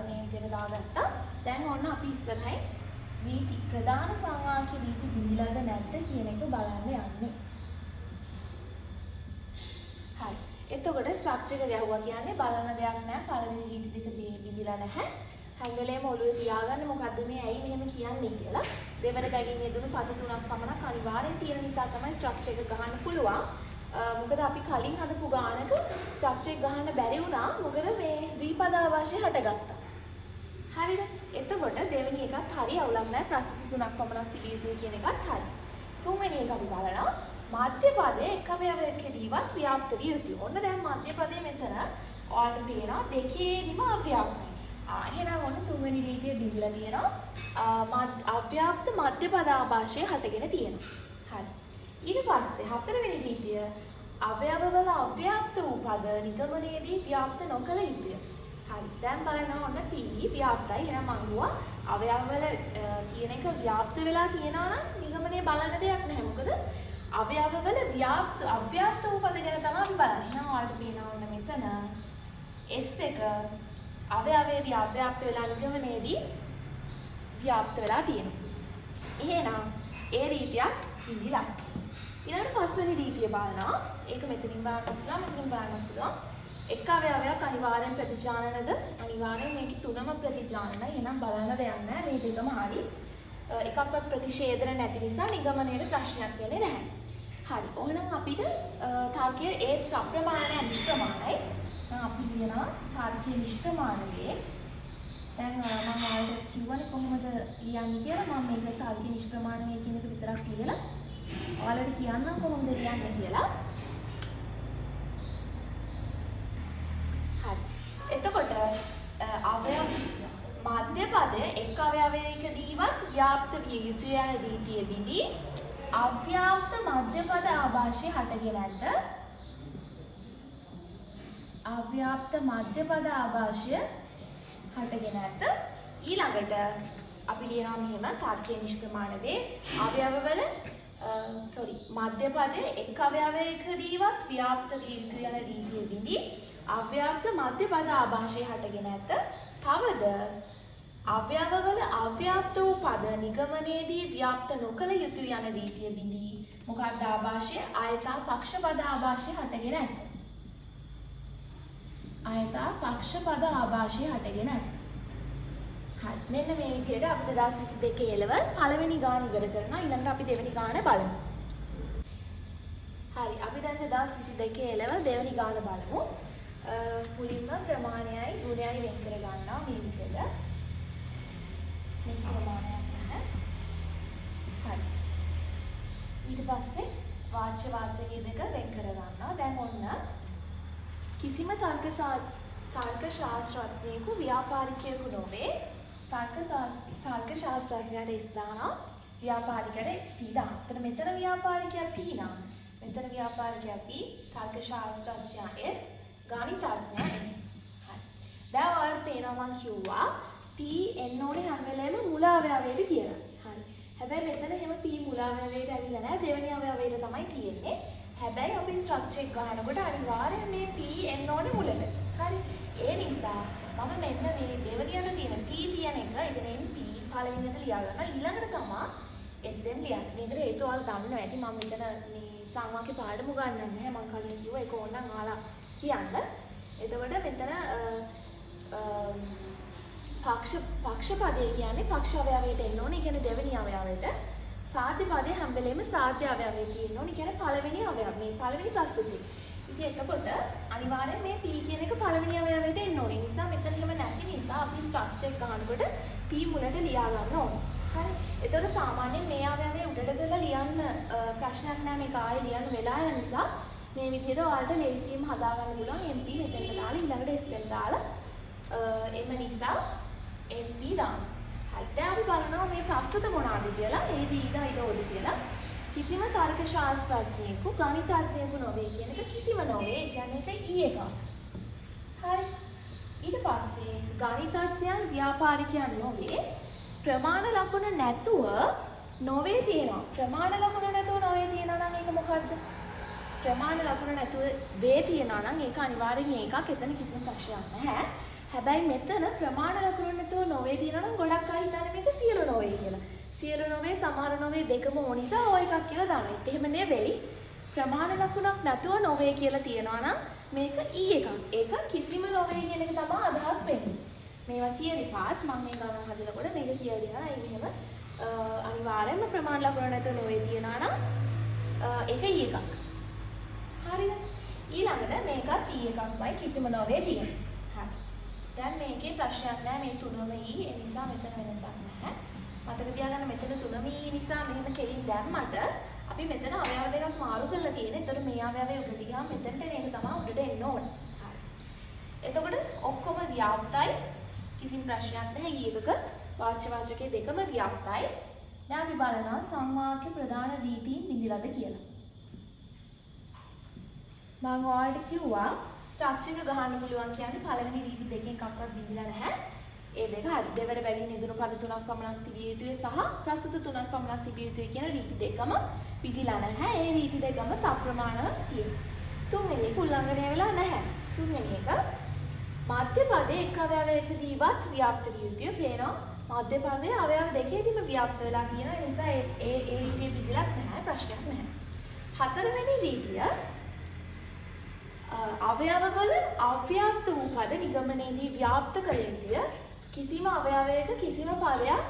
මේ විදිහට දාගත්තා. දැන් ඔන්න අපි ඉස්සරහින් රීති ප්‍රධාන සංවාක්‍ය රීති බිඳිලාද නැද්ද කියන එක බලන්න යන්නේ. හරි. එතකොට ස්ට්‍රක්චර් එක ගැහුවා කියන්නේ බලන දෙයක් නෑ. පළවෙනි රීති දෙක බිඳිලා නැහැ. හැම වෙලේම ඔළුවේ තියාගන්න මොකද්ද මේ ඇයි මෙහෙම කියන්නේ කියලා. දෙවන බැගින් යෙදුණු පද තුනක් පමණක් අනිවාර්යෙන් තියෙන නිසා තමයි ස්ට්‍රක්චර් එක ගහන්න පුළුවන්. මොකද අපි කලින් හදපු ගානක ස්ට්‍රක්චර් එක ගහන්න බැරි වුණා. මොකද මේ ද්විපද ආවාසය හටගත්තා. හරිද? එතකොට දෙවෙනි එකත් හරි අවුලක් නැහැ. ප්‍රස්තුති තුනක් පමණක් තිබිය යුතුයි කියන එකත් හරි. තුන්වෙනි එක අපි බලනවා මාධ්‍ය පදයේ එක අවයවයකදීවත් ව්‍යාප්ත විය යුතුයි. ඔන්න දැන් මාධ්‍ය පදයේ මෙතන ඔයාලට පේනවා දෙකේදීම අව්‍යාප්තයි. එහෙනම් ඔන්න තුන්වෙනි රීතිය බිඳලා තියෙනවා. අව්‍යාප්ත මධ්‍ය පද ආభాෂය හටගෙන තියෙනවා. හරි. ඊට පස්සේ හතරවෙනි රීතිය අවයවවල අව්‍යාප්ත වූ පද නිගමනයේදී ව්‍යාප්ත නොකළ යුතුය. හරි. දැන් බලනවා ඔන්න P ව්‍යාප්තයි. එහෙනම් මම ගුවා අවයවවල තියෙන එක ව්‍යාප්ත වෙලා තියෙනවා නම් නිගමනයේ බලන්න දෙයක් නැහැ. මොකද අවයවවල අව්‍යාප්ත වූ පද ගැන තමයි අපි බලන්නේ. එහෙනම් ඔයාලට පේනවා ඔන්න මෙතන S එක අවයවයේදී අව්‍යාප්ත වෙලා නිගමනයේදී ව්‍යාප්ත වෙලා තියෙනවා. එහෙනම් ඒ රීතියක් ඉඳිලා. ඊළඟට පස්වෙනි රීතිය බලනවා. ඒක මෙතනින් බලන්න පුළුවන්, මෙතනින් බලන්න පුළුවන්. එක් අවයවයක් අනිවාර්යෙන් ප්‍රතිචාරණද? අනිවාර්යෙන් මේකේ තුනම ප්‍රතිචාරණ. එහෙනම් බලන්න දෙයක් නැහැ. මේ දෙකම හරි. එකක්වත් ප්‍රතිශේධන නැති නිසා නිගමනයේ ප්‍රශ්නයක් වෙන්නේ නැහැ. හරි. ඕනනම් අපිට තාර්කයේ ඒ සප්‍රමාණය නිෂ්ප්‍රමාණයි. අපි කියනවා තාර්කීය නිෂ්ප්‍රමාණයේ දැන් මම ඔයාලට කිව්වනේ කොහොමද ලියන්නේ කියලා. මම මේක තාර්කීය නිෂ්ප්‍රමාණය කියන එක විතරක් ලියලා ඔයාලට කියන්නම් කොහොමද ලියන්නේ කියලා. හරි. එතකොට අවයව මාධ්‍ය පදය එක් අවයවයකදීවත් ව්‍යාප්ත විය යුතුය යන රීතියෙදී අව්‍යාප්ත මධ්‍ය පද ආభాෂය හටගෙන නැද්ද? අව්‍යාප්ත මධ්‍ය පද ආభాෂය හටගෙන නැද්ද? ඊළඟට අපි ලියනවා මෙහෙම තාර්කීය නිෂ්ප්‍රමාණ වේ අවයවවල මධ්‍ය පදයේ එක් අවයවයකදීවත් ව්‍යාප්ත විය යුතු යන රීතියෙදී අව්‍යාප්ත මධ්‍ය පද ආభాෂය හටගෙන නැද්ද? තවද අවයවවල අව්‍යාප්ත වූ පද නිගමනයේදී ව්‍යාප්ත නොකළ යුතු යන රීතියෙදී මොකක්ද ආభాෂය? ආයතා පක්ෂ පද ආభాෂය හටගෙන නැද්ද? ආයතා පක්ෂ පද ආభాෂය හටගෙන නැද්ද? හරි. මෙන්න මේ විදිහට අපි 2022 එළවල් පළවෙනි ගාන ඉවර කරනවා. ඊළඟට අපි දෙවෙනි ගාන බලමු. හරි. අපි දැන් 2022 එළවල් දෙවෙනි ගාන බලමු. මුලින්ම ප්‍රමාණයයි ගුණයයි වෙන් කර ගන්නවා මේ විදිහට. මේක ප්‍රමාණයක් ගන්න. හරි. ඊට පස්සේ වාච්‍ය වාචකයේ දෙක වෙන් කර ගන්නවා. දැන් ඔන්න කිසිම තර්ක ශාස්ත්‍රඥයෙකු ව්‍යාපාරිකයෙකු නොවේ. තර්ක ශාස්ත්‍රඥයාට ඉස්දානවා ව්‍යාපාරිකයට P දාන්න. මෙතන ව්‍යාපාරිකයා P නම්. මෙතන ව්‍යාපාරිකයා P, තර්ක ශාස්ත්‍රඥයා S, ගණිතඥයා N. හරි. දැන් ඔයාලට පේනවා මම කිව්වා P එන්න ඕනේ හැම වෙලේම මුල අවයවයට කියලා. හරි. හැබැයි මෙතන එහෙම P මුල අවයවයට ඇවිල්ලා නැහැ. දෙවෙනි අවයවයට තමයි තියෙන්නේ. හැබැයි අපි ස්ට්‍රක්චර් එක ගන්නකොට අනිවාර්යෙන් මේ P එන්න ඕනේ මුලට. හරි. ඒ නිසා මම මෙන්න මේ දෙවෙනියට තියෙන P කියන එක ඉතින් P පළවෙනියට ලියා ගන්නවා. ඊළඟට තමයි SM ලියන්නේ. මේකට හේතුව ඔයාලා දන්නවා ඇති. මම මෙතන මේ සංවාක්‍ය පාඩම ගන්නන්නේ නැහැ. මම කලින් කිව්වා ඒක ඕනනම් ඔයාලා කියන්න. එතකොට මෙතන පක්ෂ පදේ කියන්නේ පක්ෂ අවයවයට එන්න ඕනේ. ඒ කියන්නේ දෙවෙනි අවයවයට. සාධ්‍ය පදේ හැම වෙලේම සාධ්‍ය අවයවයේ තියෙන්න ඕනේ. ඒ කියන්නේ පළවෙනි අවයව. මේ පළවෙනි ප්‍රස්තුතිය. ඉතින් එතකොට අනිවාර්යෙන් මේ P කියන එක පළවෙනි අවයවයට එන්න ඕනේ. ඒ නිසා මෙතන එහෙම නැති නිසා අපි ස්ට්‍රක්චර් එක ගන්නකොට P මුලට ලියා ගන්න ඕනේ. හරි. එතකොට සාමාන්‍යයෙන් මේ අවයවයේ උඩට දාලා ලියන්න ප්‍රශ්නයක් නැහැ. මේක ආයෙ ලියන්න වෙලා යන නිසා මේ විදිහට ඔයාලට ලේසියෙන්ම හදා ගන්න පුළුවන්. MP මෙතනට දාලා ඊළඟට S එක දාලා එම නිසා SP දාන්න. හරි. දැන් අපි බලනවා මේ ප්‍රස්තුත මොනවාද කියලා. ඒ දීලා ඉදෝද කියලා. කිසිම තර්ක ශාස්ත්‍රඥයෙකු ගණිතඥයෙකු නොවේ කියන එක කිසිම නොවේ. ඒ කියන්නේ ඒක E එකක්. හරි. ඊට පස්සේ ගණිතඥයන් ව්‍යාපාරිකයන් නොවේ. ප්‍රමාණ ලකුණ නැතුව නොවේ තියෙනවා. ප්‍රමාණ ලකුණ නැතුව නොවේ තියෙනවා නම් ඒක මොකද්ද? ප්‍රමාණ ලකුණ නැතුව වේ තියෙනවා නම් ඒක අනිවාර්යෙන් ඒකක්. එතන කිසිම ප්‍රශ්නයක් නැහැ. හැබැයි මෙතන ප්‍රමාණ ලකුණ නැතුව නොවේ තියෙනවා නම් ගොඩක් අය හිතන්නේ මේක සියලු නොවේ කියලා. සියලු නොවේ සමහර නොවේ දෙකම ඕන නිසා ඔය එකක් කියලා දානවා. ඒත් එහෙම නෙවෙයි. ප්‍රමාණ ලකුණක් නැතුව නොවේ කියලා තියනවා නම් මේක E එකක්. ඒක කිසිම නොවේ කියන එක තමයි අදහස් වෙන්නේ. මේවා theory parts මම මේ ගණන් හදනකොට මේක කියලා දෙනවා. ඒ මෙහෙම අනිවාර්යයෙන්ම ප්‍රමාණ ලකුණ නැතුව නොවේ තියනවා නම් ඒක E එකක්. හරිද? ඊළඟට මේකත් E එකක්මයි කිසිම නොවේ තියෙනවා. හරි. දැන් මේකේ ප්‍රශ්නයක් නැහැ මේ තුනම E ඒ නිසා මෙතන වෙනසක් නැහැ. මතක තියාගන්න මෙතන තුනම E නිසා මෙහෙම කෙලින් දැම්මට අපි මෙතන අවයව දෙකක් මාරු කරලා තියෙනවා. එතකොට මේ අවයවය උඩට ගියාම මෙතනට එන එක තමයි උඩට එන්න ඕනේ. හරි. එතකොට ඔක්කොම ව්‍යාප්තයි. කිසිම ප්‍රශ්නයක් නැහැ. E එකක වාච්‍ය වාචකයේ දෙකම ව්‍යාප්තයි. දැන් අපි බලනවා සංවාක්‍ය ප්‍රධාන රීතීන් විඳිලාද කියලා. මම ඔයාලට කිව්වා ස්ට්‍රක්චර් එක ගහන්න පුළුවන් කියන්නේ පළවෙනි රීති දෙකෙන් එකක්වත් විඳිලා නැහැ. ඒ දෙක හරි. දෙවර බැගින් යෙදුණු පද තුනක් පමණක් තිබිය යුතුයි සහ ප්‍රස්තුත තුනක් පමණක් තිබිය යුතුයි කියන රීති දෙකම විඳිලා නැහැ. ඒ රීති දෙකම සප්‍රමාණව තියෙනවා. තුන්වෙනි එක උල්ලංඝනය වෙලා නැහැ. තුන්වෙනි එක මධ්‍ය පදයේ එක් අවයවයකදීවත් ව්‍යාප්ත විය යුතුය. පේනවා මධ්‍ය පදයේ අවයව දෙකේදීම ව්‍යාප්ත වෙලා කියන නිසා ඒ රීතිය විඳිලත් නැහැ. ප්‍රශ්නයක් නැහැ. හතරවෙනි රීතිය අවයවවල අව්‍යාප්ත වූ පද නිගමනයේදී ව්‍යාප්ත කළ යුතුය. කිසිම අවයවයක කිසිම පදයක්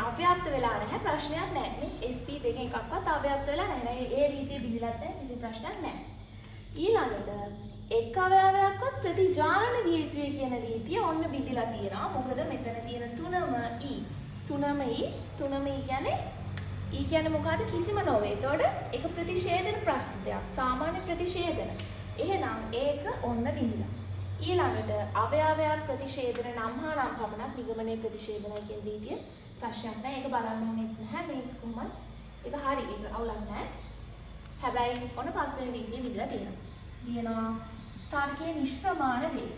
අව්‍යාප්ත වෙලා නැහැ. ප්‍රශ්නයක් නැහැ. මේ SP දෙකෙන් එකක්වත් අව්‍යාප්ත වෙලා නැහැ. ඒ රීතිය බිඳිලත් නැහැ. කිසි ප්‍රශ්නයක් නැහැ. ඊළඟට එක් අවයවයක්වත් ප්‍රතිජානන විය යුතුය කියන රීතිය ඔන්න බිඳිලා තියෙනවා. මොකද මෙතන තියෙන තුනම E. තුනම E කියන්නේ මොකද්ද? කිසිම නොවේ. එතකොට ඒක ප්‍රතිෂේධන ප්‍රස්තුතයක්. සාමාන්‍ය ප්‍රතිෂේධන. එහෙනම් ඒක ඔන්න බිඳිලා. ඊළඟට අවයවයක් ප්‍රතිෂේධන නම් හා නම් පමණක් නිගමනයේ ප්‍රතිෂේධනය කියන රීතිය ප්‍රශ්නයක් නැහැ. ඒක බලන්න ඕනෙත් නැහැ. මේක කොහොමද? ඒක හරි. ඒක අවුලක් නැහැ. හැබැයි ඔන්න පස්වෙනි රීතිය බිඳිලා තියෙනවා. තර්කයේ නිෂ්ප්‍රමාණ වේ.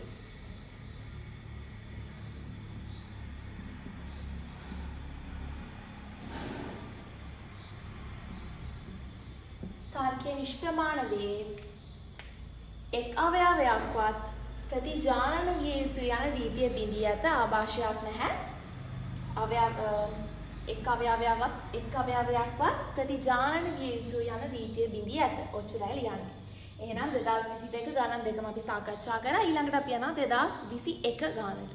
තර්කයේ නිෂ්ප්‍රමාණ වේ. එක් අවයවයක්වත් ප්‍රතිජානන විය යුතු යන රීතිය බිඳී ඇත. ආభాෂයක් නැහැ. එක් අවයවයක්වත් ප්‍රතිජානන විය යුතු යන රීතිය බිඳී ඇත. ඔච්චරයි ලියන්නේ. එහෙනම් 2022 ගණන් දෙකම අපි සාකච්ඡා කරා. ඊළඟට අපි යනවා 2021 ගණනට.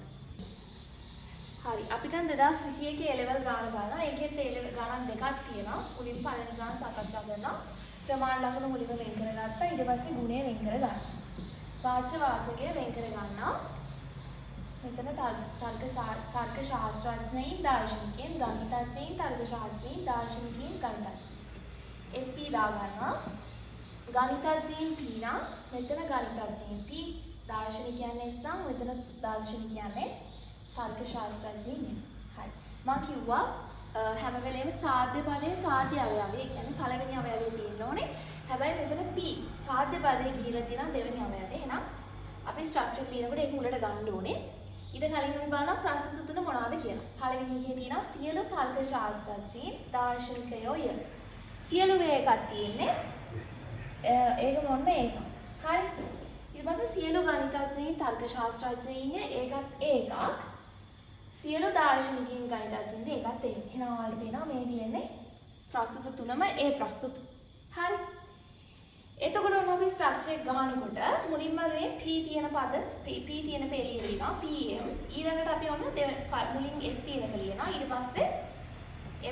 හරි. අපි දැන් 2021 A-level ගණන බලනවා. ඒකෙත් A-level ගණන් දෙකක් තියෙනවා. මුලින්ම පළවෙනි ගණන සාකච්ඡා කරනවා. ප්‍රමාණ ලකුණු මුලින්ම වෙන් කරගත්තා. ඊට පස්සේ ගුණය වෙන් කරගන්නවා. වාචකය වෙන් කර ගන්නවා. මෙතන තර්ක ශාස්ත්‍රඥයින් දාර්ශනිකයන් ගණිතඥයින් තර්ක ශාස්ත්‍රඥයින් දාර්ශනිකයන් ගණිතඥයින් SP දා ගන්නවා. ගණිතඥයින් P නම් මෙතන ගණිතඥයින් P දාර්ශනිකයන් S නම් මෙතන දාර්ශනිකයන් S තර්ක ශාස්ත්‍රඥයින් නේ. හරි. මම කිව්වා හැම වෙලේම සාධ්‍ය පදයේ සාධ්‍ය අවයවය. ඒ කියන්නේ පළවෙනි අවයවය තියෙන්න ඕනේ. හැබැයි මෙතන P සාධ්‍ය පදයේ ගිහිලා තියෙනවා දෙවෙනි අවයවයට. එහෙනම් අපි ස්ට්‍රක්චර් ලියනකොට ඒක උඩට ගන්න ඕනේ. ඊට කලින් අපි බලනවා ප්‍රස්තුත තුන මොනවද කියලා. පළවෙනි එකේ තියෙනවා සියලු තර්ක ශාස්ත්‍රඥයින් දාර්ශනිකයෝය. සියලු වේ එකක් තියෙන්නේ. ඒක මොන්න ඒක. හරි. ඊට පස්සේ සියලු ගණිතඥයින් තර්ක ශාස්ත්‍රඥයින් ඒකත් ඒකක්. සියලු දාර්ශනිකයින් ගණිතඥයින් ඒකත් ඒක. එහෙනම් ඔයාලට පේනවා මේ තියෙන්නේ ප්‍රස්තුත තුනම ඒ ප්‍රස්තුත. හරි. එතකොට ඔන්න අපි ස්ට්‍රක්චර් එක ගන්නකොට මුලින්ම මේ P තියෙන පද P තියෙන පෙළිය ලියනවා PM. ඊළඟට අපි ඔන්න මුලින් S තියෙනක ලියනවා. ඊට පස්සේ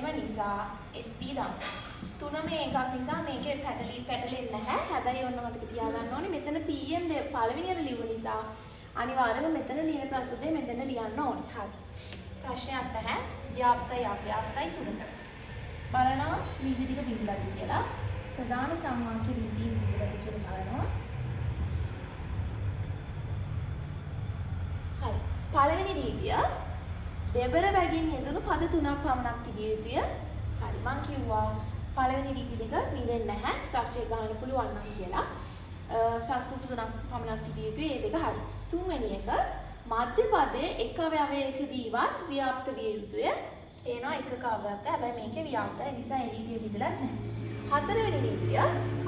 M නිසා SP දානවා. තුනම එකක් නිසා මේකේ පැටලෙන්නේ නැහැ. හැබැයි ඔන්න මතක තියාගන්න ඕනේ මෙතන PM පළවෙනියට ලියුව නිසා අනිවාර්යයෙන්ම මෙතන ලියන ප්‍රස්තුතේ මෙතන ලියන්න ඕනේ. හරි. ප්‍රශ්නයක් නැහැ. ව්‍යාප්තයි අව්‍යාප්තයි තුනට. බලනවා රීති ටික බිඳලාද කියලා. ප්‍රධාන සංවාක්‍ය රීතීන් බිඳලාද කියලා බලනවා. හරි. පළවෙනි රීතිය දෙබර බැගින් යෙදුණු පද තුනක් පමණක් තිබිය යුතුය. හරි. මම කිව්වා පළවෙනි රීති දෙක විඳෙන්නේ නැහැ. ස්ට්‍රක්චර් ගන්න පුළුවන් නම් කියලා. ප්‍රස්තුත තුනක් පමණක් තිබිය යුතුයි. ඒ දෙක හරි. තුන්වෙනි එක මධ්‍ය පදයේ එක් අවයවයකදීවත් ව්‍යාප්ත විය යුතුය. එනවා එකක අවයවයක්. හැබැයි මේකේ ව්‍යාප්තය නිසා ඒ රීතිය විදලත් නැහැ. හතරවෙනි රීතිය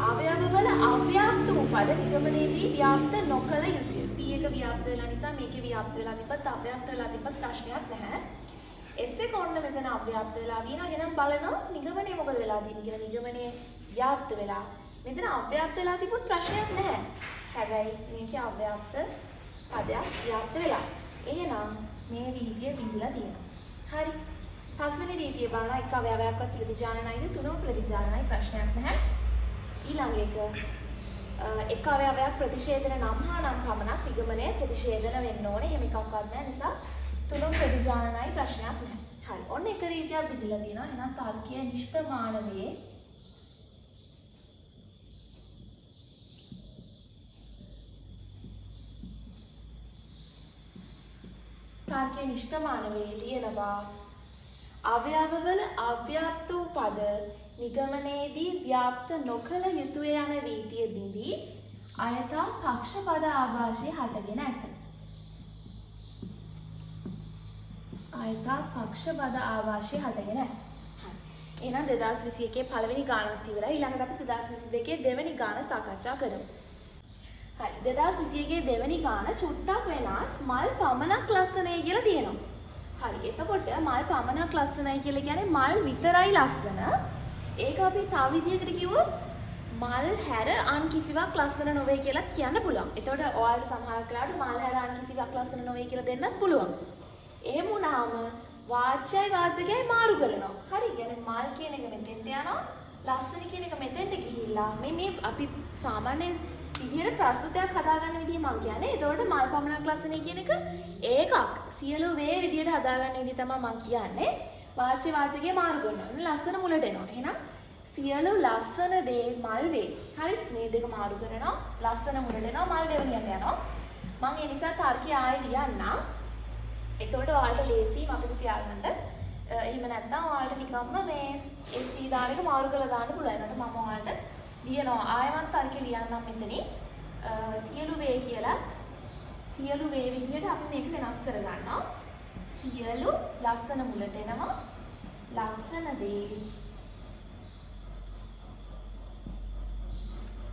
අවයවවල අව්‍යාප්ත වූ පද නිගමනයේදී ව්‍යාප්ත නොකළ යුතුය. P එක ව්‍යාප්ත වෙලා නිසා මේකේ ව්‍යාප්ත වෙලා තිබ්බත් අව්‍යාප්ත වෙලා තිබ්බත් ප්‍රශ්නයක් නැහැ. S එක ඔන්න මෙතන අව්‍යාප්ත වෙලා තියෙනවා. එහෙනම් බලනවා නිගමනය මොකද වෙලා තියෙන්නේ කියලා. නිගමනයේ ව්‍යාප්ත වෙලා මෙතන අව්‍යාප්ත වෙලා තිබ්බොත් ප්‍රශ්නයක් නැහැ. හැබැයි මේකේ අව්‍යාප්ත පදයක් ව්‍යාප්ත වෙලා. එහෙනම් මේ රීතිය විඳලා තියෙනවා. හරි. පස්වෙනි රීතිය බලන එක අවයවයක්වත් ප්‍රතිජානනයිද තුනම ප්‍රතිජානනයි ප්‍රශ්නයක් නැහැ. ඊළඟ එක අවයවයක් ප්‍රතිශේධන නම් හා නම් පමණක් නිගමනය ප්‍රතිශේධන වෙන්න ඕනේ. එහෙම එකක්වත් නැහැ. නිසා තුනම ප්‍රතිජානනයි ප්‍රශ්නයක් නැහැ. හරි. ඔන්න එක රීතියක් විඳලා තියෙනවා. එහෙනම් තර්කයේ නිෂ්ප්‍රමාණ වේ. තර්කයේ නිෂ්ප්‍රමාණ වේ ලියනවා. අවයවවල අව්‍යාප්ත වූ පද නිගමනයේදී ව්‍යාප්ත නොකළ යුතුය යන රීතිය බිඳී අයථා පක්ෂ පද ආభాෂය හටගෙන ඇත. අයථා පක්ෂ පද ආభాෂය හටගෙන ඇත. හරි. එහෙනම් 2021 පළවෙනි ගානත් ඉවරයි. ඊළඟට අපි 2022 දෙවෙනි ගාන සාකච්ඡා කරමු. හරි. 2021 දෙවෙනි ගාන චුට්ටක් වෙනස් මල් පමණක් ලස්සනයි කියලා තියෙනවා. හරි. එතකොට මල් පමණක් ලස්සනයි කියලා කියන්නේ මල් විතරයි ලස්සන. ඒක අපි තව විදිහකට කිව්වොත් මල් හැර අන් කිසිවක් ලස්සන නොවේ කියලා කියන්න පුළුවන්. එතකොට ඔයාලට සමහර කාලට මල් හැර අන් කිසිවක් ලස්සන නොවේ කියලා දෙන්නත් පුළුවන්. එහෙම වුණාම වාචයයි වාචකයයි මාරු කරනවා. හරි. කියන්නේ මල් කියන එක මෙතෙන්ට යනවා. ලස්සන කියන එක මෙතෙන්ට ගිහිල්ලා මේ අපි සාමාන්‍ය විදිහට ප්‍රස්තුතයක් හදාගන්න විදිහ මම කියන්නේ. එතකොට මල් පමණක් ලස්සනයි කියන එක ඒකක්. සියලු වේ විදිහට හදාගන්න විදිහ තමයි මම කියන්නේ. වාච්‍ය වාචකයේ මාරු කරනවා. ලස්සන මුලට එනවා. එහෙනම් සියලු ලස්සන දේ මල් වේ. හරි. මේ දෙක මාරු කරනවා. ලස්සන මුලට එනවා. මල් දෙවනියට යනවා. මම ඒ නිසා තර්කය ආයෙ ලියන්නම්. එතකොට ඔයාලට ලේසි මතක තියාගන්න. එහෙම නැත්නම් ඔයාලට නිකම්ම මේ ST දාන එක මාරු කරලා දාන්න පුළුවන්. ඒකට මම ඔයාලට ලියනවා. ආයෙමත් තර්කය ලියන්නම් මෙතනින්. සියලු වේ කියලා සියලු වේ විදිහට අපි මේක වෙනස් කරගන්නවා. සියලු ලස්සන මුලට එනවා. ලස්සන දේ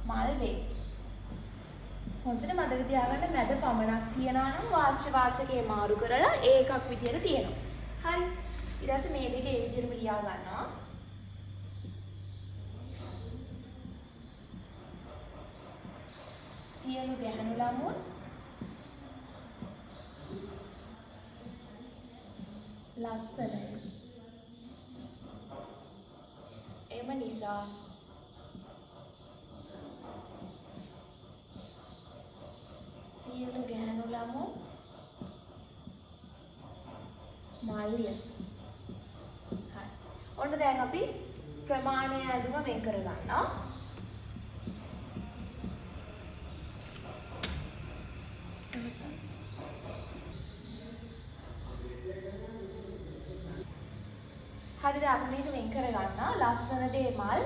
මල් වේ. හොඳට මතක තියාගන්න මැද පමණක් තියනවා නම් වාච්‍ය වාචකේ මාරු කරලා ඒ එකක් විදිහට තියෙනවා. හරි. ඊට පස්සේ මේ දෙක ඒ විදිහටම ලියා ගන්නවා. සියලු ගැහණු ළමුන් ලස්සනයි. එම නිසා සියලු ගැහණු ළමුන් මල්ය. හරි. ඔන්න දැන් අපි ප්‍රමාණය අඳුම වෙන් කරගන්නවා. හරිද අපි මේක වෙන් කරගන්නවා. ලස්සන දේ මල්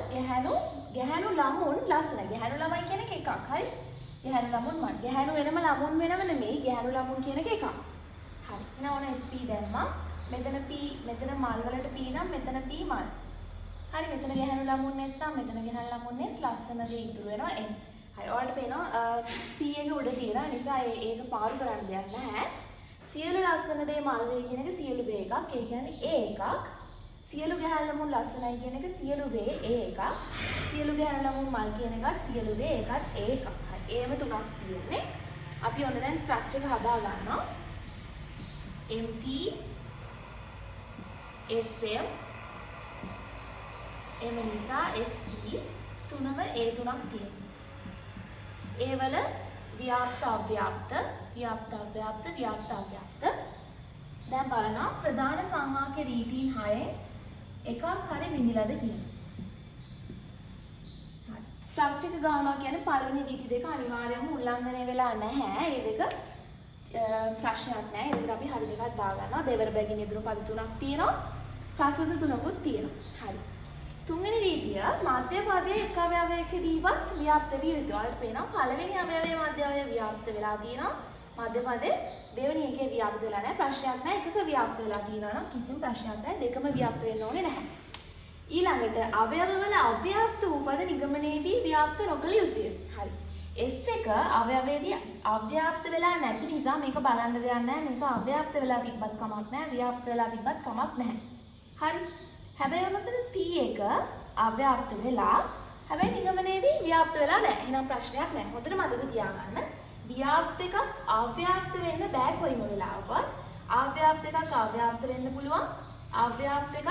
ගැහණු ළමුන් ලස්සන. ගැහණු ළමයි කියන එක එකක්. හරි. ගැහණු ළමුන් මල්. ගැහණු වෙනම ළමුන් වෙනම නෙමෙයි. ගැහණු ළමුන් කියන එක එකක්. හරි. එහෙනම් ඕන SP දැම්මා. මෙතන P මෙතන මල් වලට P නම් මෙතන P මල්. හරි. මෙතන ගැහණු ළමුන් නැස් නම් මෙතන ගැහණු ළමුන් නැස් ලස්සන දේ ඉතුරු වෙනවා N. හරි. ඔයාලට පේනවා P එක උඩ තියෙනවා. නිසා ඒක පාරු කරන්න දෙයක් නැහැ. සියලු ලස්සන දේ මල් වේ කියන එක සියලු වේ එකක්. ඒ කියන්නේ A එකක්. සියලු ගැහණු ළමුන් ලස්සනයි කියන එක සියලු වේ A එකක්. සියලු ගැහණු ළමුන් මල් කියන එකත් සියලු වේ එකත් A එකක්. හරි. ඒම තුනක් තියෙන්නේ. අපි ඔන්න දැන් ස්ට්‍රක්චර් එක හදා ගන්නවා. MP SM එම නිසා SP තුනම A තුනක් තියෙනවා. ඒ වල ව්‍යාප්ත අව්‍යාප්ත ව්‍යාප්ත අව්‍යාප්ත ව්‍යාප්ත අව්‍යාප්ත දැන් බලනවා ප්‍රධාන සංවාහක රීතීන් 6 එකක් හරි විඳිලාද කියලා. හරි. ස්ට්‍රක්චර් එක ගන්නවා කියන්නේ පළවෙනි රීති දෙක අනිවාර්යයෙන්ම උල්ලංඝනය වෙලා නැහැ. ඒ දෙක ප්‍රශ්නයක් නැහැ. ඒකට අපි හරි දෙකක් දාගන්නවා. දෙවර බැගින් ඉදිරි පද තුනක් තියෙනවා. ප්‍රස්තුත තුනකුත් තියෙනවා. හරි. තුන්වෙනි රීතිය මධ්‍ය පදයේ එක අවයවයකදීවත් ව්‍යාප්ත විය යුතුයි. ඔයාලට පේනවා පළවෙනි අවයවයේ මධ්‍ය අවයව ව්‍යාප්ත වෙලා තියෙනවා. මධ්‍ය පදයේ දෙවෙනි එකේ ව්‍යාප්ත වෙලා නැහැ. ප්‍රශ්නයක් නැහැ. එකක ව්‍යාප්ත වෙලා තියෙනවා නම් කිසිම ප්‍රශ්නයක් නැහැ. දෙකම ව්‍යාප්ත වෙන්න ඕනේ නැහැ. ඊළඟට අවයවවල අව්‍යාප්ත වූ පද නිගමනයේදී ව්‍යාප්ත නොකළ යුතුය. හරි. S1 අවයවයේදී අව්‍යාප්ත වෙලා නැති නිසා මේක බලන්න දෙයක් නැහැ. මේක අව්‍යාප්ත වෙලා තිබ්බත් කමක් නැහැ. ව්‍යාප්ත වෙලා තිබ්බත් කමක් නැහැ. හරි. හැබැයි ඔන්නතන P1 අව්‍යාප්ත වෙලා හැබැයි නිගමනයේදී ව්‍යාප්ත වෙලා නැහැ. එහෙනම් ප්‍රශ්නයක් නැහැ. හොඳට මතක තියාගන්න. ව්‍යාප්ත එකක් අව්‍යාප්ත වෙන්න බෑ කොයිම වෙලාවකවත්. අව්‍යාප්ත එකක් අව්‍යාප්ත වෙන්න පුළුවන්. අව්‍යාප්ත එකක්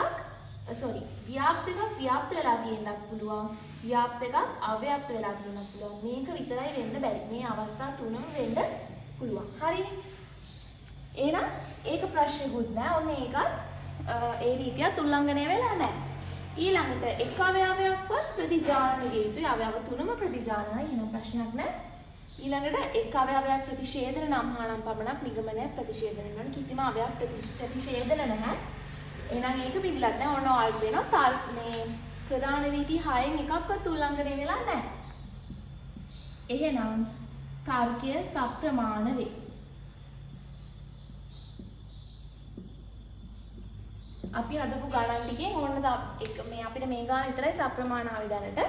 ව්‍යාප්ත එකක් ව්‍යාප්ත වෙලා තියෙන්නත් පුළුවන්. ව්‍යාප්ත එකක් අව්‍යාප්ත වෙලා තියෙන්නත් පුළුවන්. මේක විතරයි වෙන්න බැරි. මේ අවස්ථා තුනම වෙන්න පුළුවන්. හරිනේ. එහෙනම් ඒක ප්‍රශ්නෙකුත් නෑ. ඔන්න ඒකත් ඒ රීතියත් උල්ලංඝනය වෙලා නැහැ. ඊළඟට එක් අවයවයක්වත් ප්‍රතිජානන විය යුතුයි. අවයව තුනම ප්‍රතිජානනයි. එහෙනම් ප්‍රශ්නයක් නැහැ. ඊළඟට එක් අවයවයක් ප්‍රතිෂේධන නම් හා නම් පමණක් නිගමනය ප්‍රතිෂේධන වෙන කිසිම අවයවයක් ප්‍රතිෂේධන නැහැ. එහෙනම් ඒක පිළිලක් නැහැ. ඕන ඔයාලට වෙනවා මේ ප්‍රධාන රීති 6න් එකක්වත් උල්ලංඝනය වෙලා නැහැ. එහෙනම් තර්කය සප්‍රමාණ වේ. අපි හදපු ගණන් ටිකෙන් ඕන මේ අපිට මේ ගාන විතරයි සප්‍රමාණ ආවේ දැනට.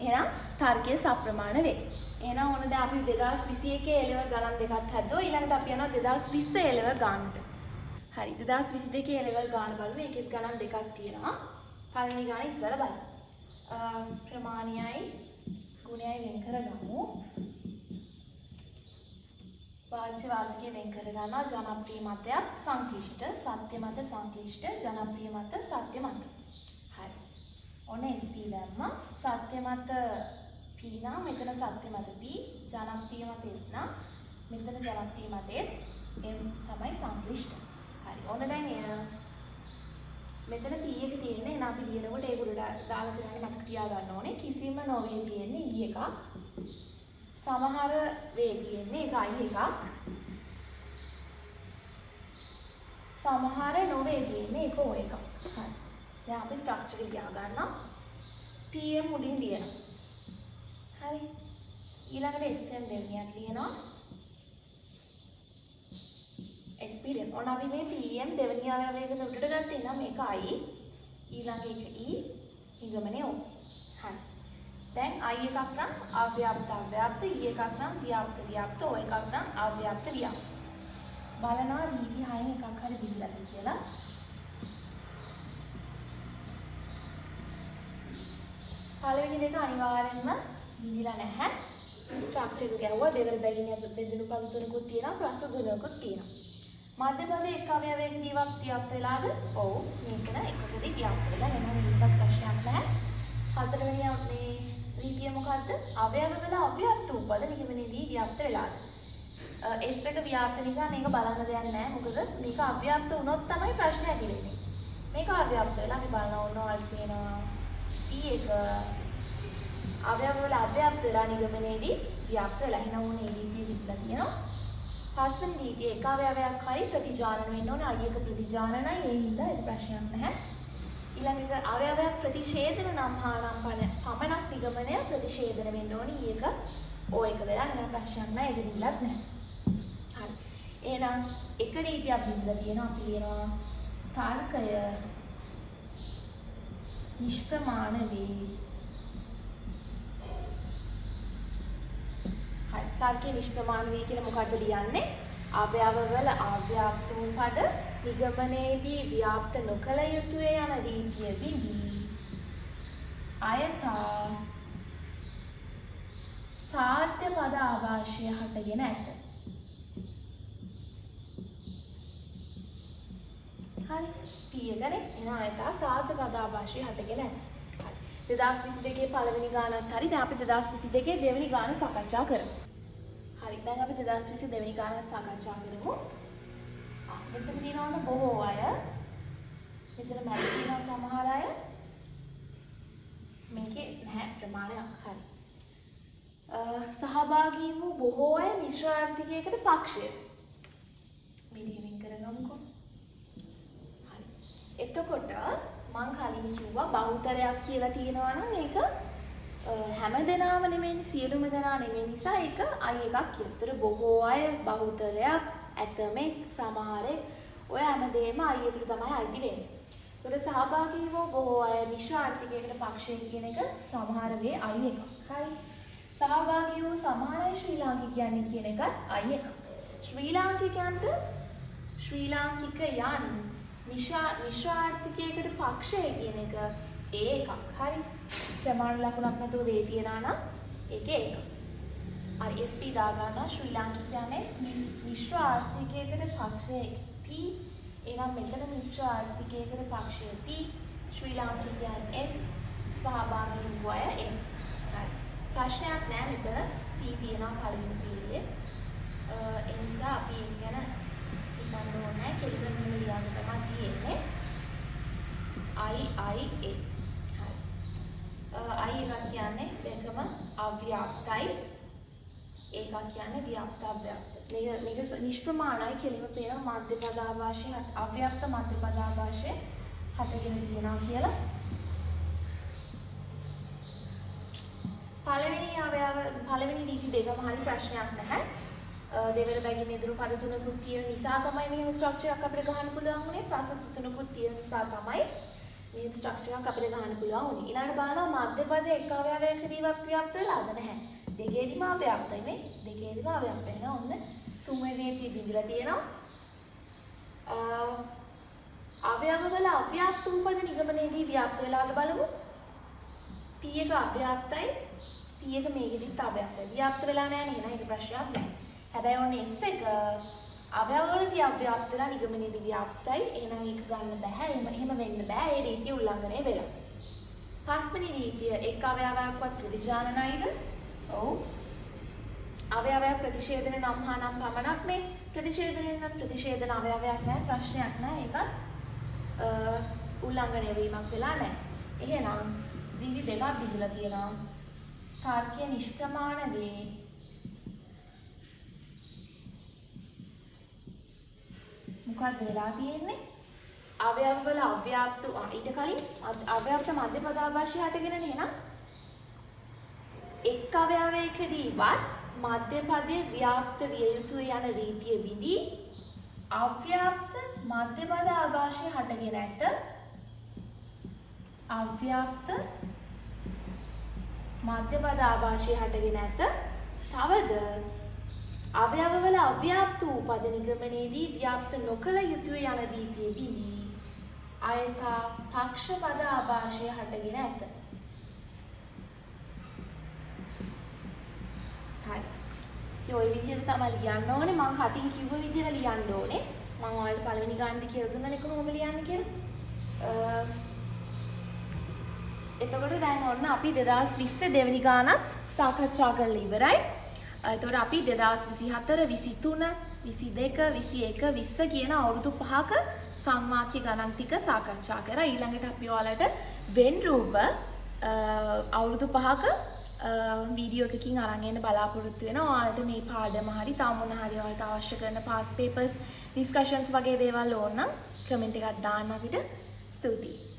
එහෙනම් තර්කය සප්‍රමාණ වේ. එහෙනම් ඕන දැන් අපි 2021 එලෙවල් ගණන් දෙකක් හදුවා. ඊළඟට අපි යනවා 2020 එලෙවල් ගානට. හරි 2022 එලෙවල් ගාන බලමු. මේකෙත් ගණන් දෙකක් තියෙනවා. පළවෙනි ගාන ඉස්සර බලමු. ප්‍රමාණයයි ගුණයයි වෙන් කරගමු. වාචිකය වෙන් කර ගන්නවා. ජනප්‍රිය මතයක් සංක්ලිෂ්ඨ, සත්‍ය මත සංක්ලිෂ්ඨ, ජනප්‍රිය මත සත්‍ය මත. හරි. ඔන්න SP දැම්මා. සත්‍ය මත P නම් මෙතන සත්‍ය මත P, ජනප්‍රිය මත S නම් මෙතන ජනප්‍රිය මත S, M තමයි සංක්ලිෂ්ඨ. හරි. ඔන්න දැන් මෙතන P එක තියෙන්නේ. එහෙනම් අපි ලියනකොට ඒක උඩට දාලා කරන්නේ මතක තියාගන්න ඕනේ. කිසිම නොවේ තියෙන්නේ E එකක්. සමහර වේ තියෙන්නේ ඒක I එකක්. සමහර නොවේ තියෙන්නේ ඒක O එකක්. හරි. දැන් අපි ස්ට්‍රක්චර් එක ලියා PM උඩින් ලියනවා. හරි. ඊළඟට SM දෙවියන් ලියනවා. SP දෙන්න. ඕන අපි මේ PM දෙවෙනි අවයවයක උඩට ගත්තේ නම් මේක I. ඊළඟ එක E. නිගමනය O. හරි. දැන් I එකක් නම් අව්‍යාප්ත අව්‍යාප්ත, E එකක් නම් ව්‍යාප්ත ව්‍යාප්ත, O එකක් නම් අව්‍යාප්ත ව්‍යාප්ත. බලනවා රීති 6න් එකක් හරි දිවිලාද කියලා. පළවෙනි දෙක අනිවාර්යෙන්ම දිවිලා නැහැ. ස්ට්‍රක්චර් එක ගැහුවා. දෙවන බැගිනිය බෙදුණු පද තුනකුත් තියෙනවා, ප්‍රස්ත තුනකුත් තියෙනවා. මධ්‍ය පද එක් අවයවයකදී ව්‍යාප්ත වෙලාද? ඔව්. මේකන එකකදී ව්‍යාප්ත වෙලා. එහෙනම් මේකත් ප්‍රශ්නයක් නැහැ. හතරවෙනි මේ රීතිය මොකද්ද? අවයවවල අව්‍යාප්ත උපද නිගමනයේදී ව්‍යාප්ත වෙලාද? S එක ව්‍යාප්ත නිසා මේක බලන්න දෙයක් නැහැ. මොකද මේක අව්‍යාප්ත වුණොත් තමයි ප්‍රශ්න ඇති වෙන්නේ. මේක අව්‍යාප්ත වෙලා අපි බලනවා ඕන ඔයාලට පේනවා. P එක අවයවවල අව්‍යාප්ත වෙලා නිගමනයේදී ව්‍යාප්ත වෙලා. එහෙනම් ඕනේ මේ රීතිය විතර තියෙනවා. පස්වෙනි රීතිය එක අවයවයක් හරි ප්‍රතිජානන වෙන්න ඕනේ. I එක ප්‍රතිජානනයි. ඒ හින්දා ඒක ප්‍රශ්නයක් නැහැ. ඊළඟ එක අවයවයක් ප්‍රතිෂේධන නම් හා නම් පමණක් නිගමනය ප්‍රතිෂේධන වෙන්න ඕනේ. E එක O එක වෙලා. එහෙනම් ප්‍රශ්නයක් නැහැ. ඒක දිලක් නැහැ. හරි. එහෙනම් එක රීතියක් බින්දලා තියෙනවා. අපි ලියනවා තර්කය නිෂ්ප්‍රමාණ වේ. හරි. තර්කය නිෂ්ප්‍රමාණ වේ කියලා මොකද්ද ලියන්නේ? අවයවවල අව්‍යාප්ත වූ පද නිගමනයේදී ව්‍යාප්ත නොකළ යුතුය යන රීතිය බිඳී අයථා සාධ්‍ය පද අවශ්‍ය හටගෙන ඇත. හරි. P එකනේ. එහෙනම් අයථා සාධ්‍ය පද අවශ්‍ය හටගෙන ඇත. හරි. 2022 පළවෙනි ගානත් හරි. දැන් අපි 2022 දෙවෙනි ගාන සාකච්ඡා කරමු. හරි. දැන් අපි 2022 දෙවෙනි ගානත් සාකච්ඡා කරමු. මෙතන තියෙනවා බොහෝ අය. මෙතන මැද තියෙනවා සමහර අය. මේකේ නැහැ ප්‍රමාණයක්. හරි. සහභාගී වූ බොහෝ අය මිශ්‍ර ආර්ථිකයකට පක්ෂය. මෙදිගෙන් කරගමුකෝ. හරි. එතකොට මම කලින් කිව්වා බහුතරයක් කියලා තියෙනවා නම් ඒක හැම දෙනාම නෙමෙයි, සියලුම දෙනා නෙමෙයි නිසා ඒක I එකක් කියලා. ඒතර බොහෝ අය, බහුතරයක්, ඇතමෙක්, සමහරෙක් ඔය හැමදේම I එකට තමයි අයිති වෙන්නේ. ඒතර සහභාගී වූ බොහෝ අය මිශ්‍ර ආර්ථිකයකට පක්ෂය කියන එක සමහර වේ I එකක්. හරි. සහභාගී වූ සමහර ශ්‍රී ලාංකිකයන් කියන එකත් I එකක්. ශ්‍රී ලාංකිකයන්ට ශ්‍රී ලාංකිකයන් මිශ්‍ර ආර්ථිකයකට පක්ෂය කියන එක A එකක්. හරි. ප්‍රමාණ ලකුණක් නැතුව වේ තියනා නම් ඒකේ එකක්. SP දාගන්නවා ශ්‍රී ලාංකිකයන්ගේ මිශ්‍ර ආර්ථිකයකට පක්ෂය P එනම් මෙතන මිශ්‍ර ආර්ථිකයකට පක්ෂය P ශ්‍රී ලාංකිකයන් S සහභාගී වූ අය M. හරි. ප්‍රශ්නයක් නෑ මෙතන P තියෙනවා පළවෙනි පීළියේ. ඒ නිසා අපි ඒක ගැන හිතන්න ඕනේ. කෙලිම මෙහෙම ලියන්න තමයි තියෙන්නේ. I. හරි. I එක කියන්නේ දෙකම අව්‍යාප්තයි. ඒක කියන්නේ ව්‍යාප්ත අව්‍යාප්ත. මේක නිෂ්ප්‍රමාණයි කෙලිම පේන මධ්‍ය පදාභාෂයේ අව්‍යාප්ත මධ්‍ය පදාභාෂයේ හටගෙන තියෙනවා කියලා. පළවෙනි රීති දෙකම හරි ප්‍රශ්නයක් නැහැ. දෙවන බැගින් ඉදිරි පද තුනකුත් තියෙන නිසා තමයි මේ ස්ට්‍රක්චර් එකක් අපිට ගන්න පුළුවන් උනේ. ප්‍රශ්න තුනකුත් තියෙන නිසා තමයි මේ ස්ට්‍රක්චර් එකක් අපිට ගන්න පුළුවන් උනේ. ඊළඟට බලනවා මධ්‍ය පද එක් අවයවයකදීවත් ව්‍යාප්ත වෙලාද නැහැ. දෙකේදීම අව්‍යාප්තයි මේ. දෙකේදීම අව්‍යාප්ත වෙනවා. ඔන්න තුන්වෙනි රීතිය බිඳලා තියෙනවා. අවයවවල අව්‍යාප්ත උපද නිගමනයේදී ව්‍යාප්ත වෙලාද බලමු. P එක අව්‍යාප්තයි. P එක මේකෙදිත් අව්‍යාප්තයි. ව්‍යාප්ත වෙලා නැහැ නේද? ඒක ප්‍රශ්නයක් නැහැ. හැබැයි ඔන්නේ S එක අවයවවලදී අව්‍යාප්ත වෙලා නිගමනයේදී ව්‍යාප්තයි. එහෙනම් ඒක ගන්න බෑ. එහෙම වෙන්න බෑ. ඒ රීතිය උල්ලංඝනය වෙලා. පස්වෙනි රීතිය එක් අවයවයක්වත් ප්‍රතිජානනයිද? ඔව්. අවයවයක් ප්‍රතිෂේධන නම් හා නම් පමණක් මේ ප්‍රතිෂේධනයෙන් නම් ප්‍රතිෂේධන අවයවයක් නැහැ. ප්‍රශ්නයක් නැහැ. ඒක උල්ලංඝනය වීමක් වෙලා නැහැ. එහෙනම් රීති දෙකක් බෙදලා තියෙනවා. තර්කය නිෂ්ප්‍රමාණ වේ. මොකක්ද වෙලා තියෙන්නේ? අවයවවල අව්‍යාප්ත ඊට කලින් අව්‍යාප්ත මධ්‍ය පදාභාෂය හටගෙන නේනම් එක් අවයවයකදීවත් මධ්‍ය පදයේ ව්‍යාප්ත විය යුතු යන රීතිය විදි අව්‍යාප්ත මධ්‍ය පදාභාෂය හටගෙන ඇත. අව්‍යාප්ත මධ්‍ය පදාභාෂය හටගෙන ඇත. තවද අවයවවල අව්‍යාප්ත වූ පද නිගමනයේදී ව්‍යාප්ත නොකළ යුතුය යන රීතිය විදි අයථා පක්ෂ පද ආභාෂය හටගෙන ඇත. හරි. ඔය විදිහට තමයි ලියන්න ඕනේ. මම කටින් කිව්ව විදිහට ලියන්න ඕනේ. මම ඔයාලට පළවෙනි ගානට කියලා දුන්නනේ කොහොමද ලියන්නේ කියලා. එතකොට දැන් ඔන්න අපි 2020 දෙවෙනි ගානත් සාකච්ඡා කරලා ඉවරයි. එතකොට අපි 2024, 23, 22, 21, 20 කියන අවුරුදු 5ක සංවාක්‍ය ගණන් ටික සාකච්ඡා කරා. ඊළඟට අපි ඔයාලට වෙන් රූප අවුරුදු 5ක වීඩියෝ එකකින් අරන් එන්න බලාපොරොත්තු වෙනවා. ඔයාලට මේ පාඩම හරි තාම මොන හරි ඔයාලට අවශ්‍ය කරන past papers discussions වගේ දේවල් ඕන නම් කමෙන්ට් එකක් දාන්න අපිට. ස්තුතියි.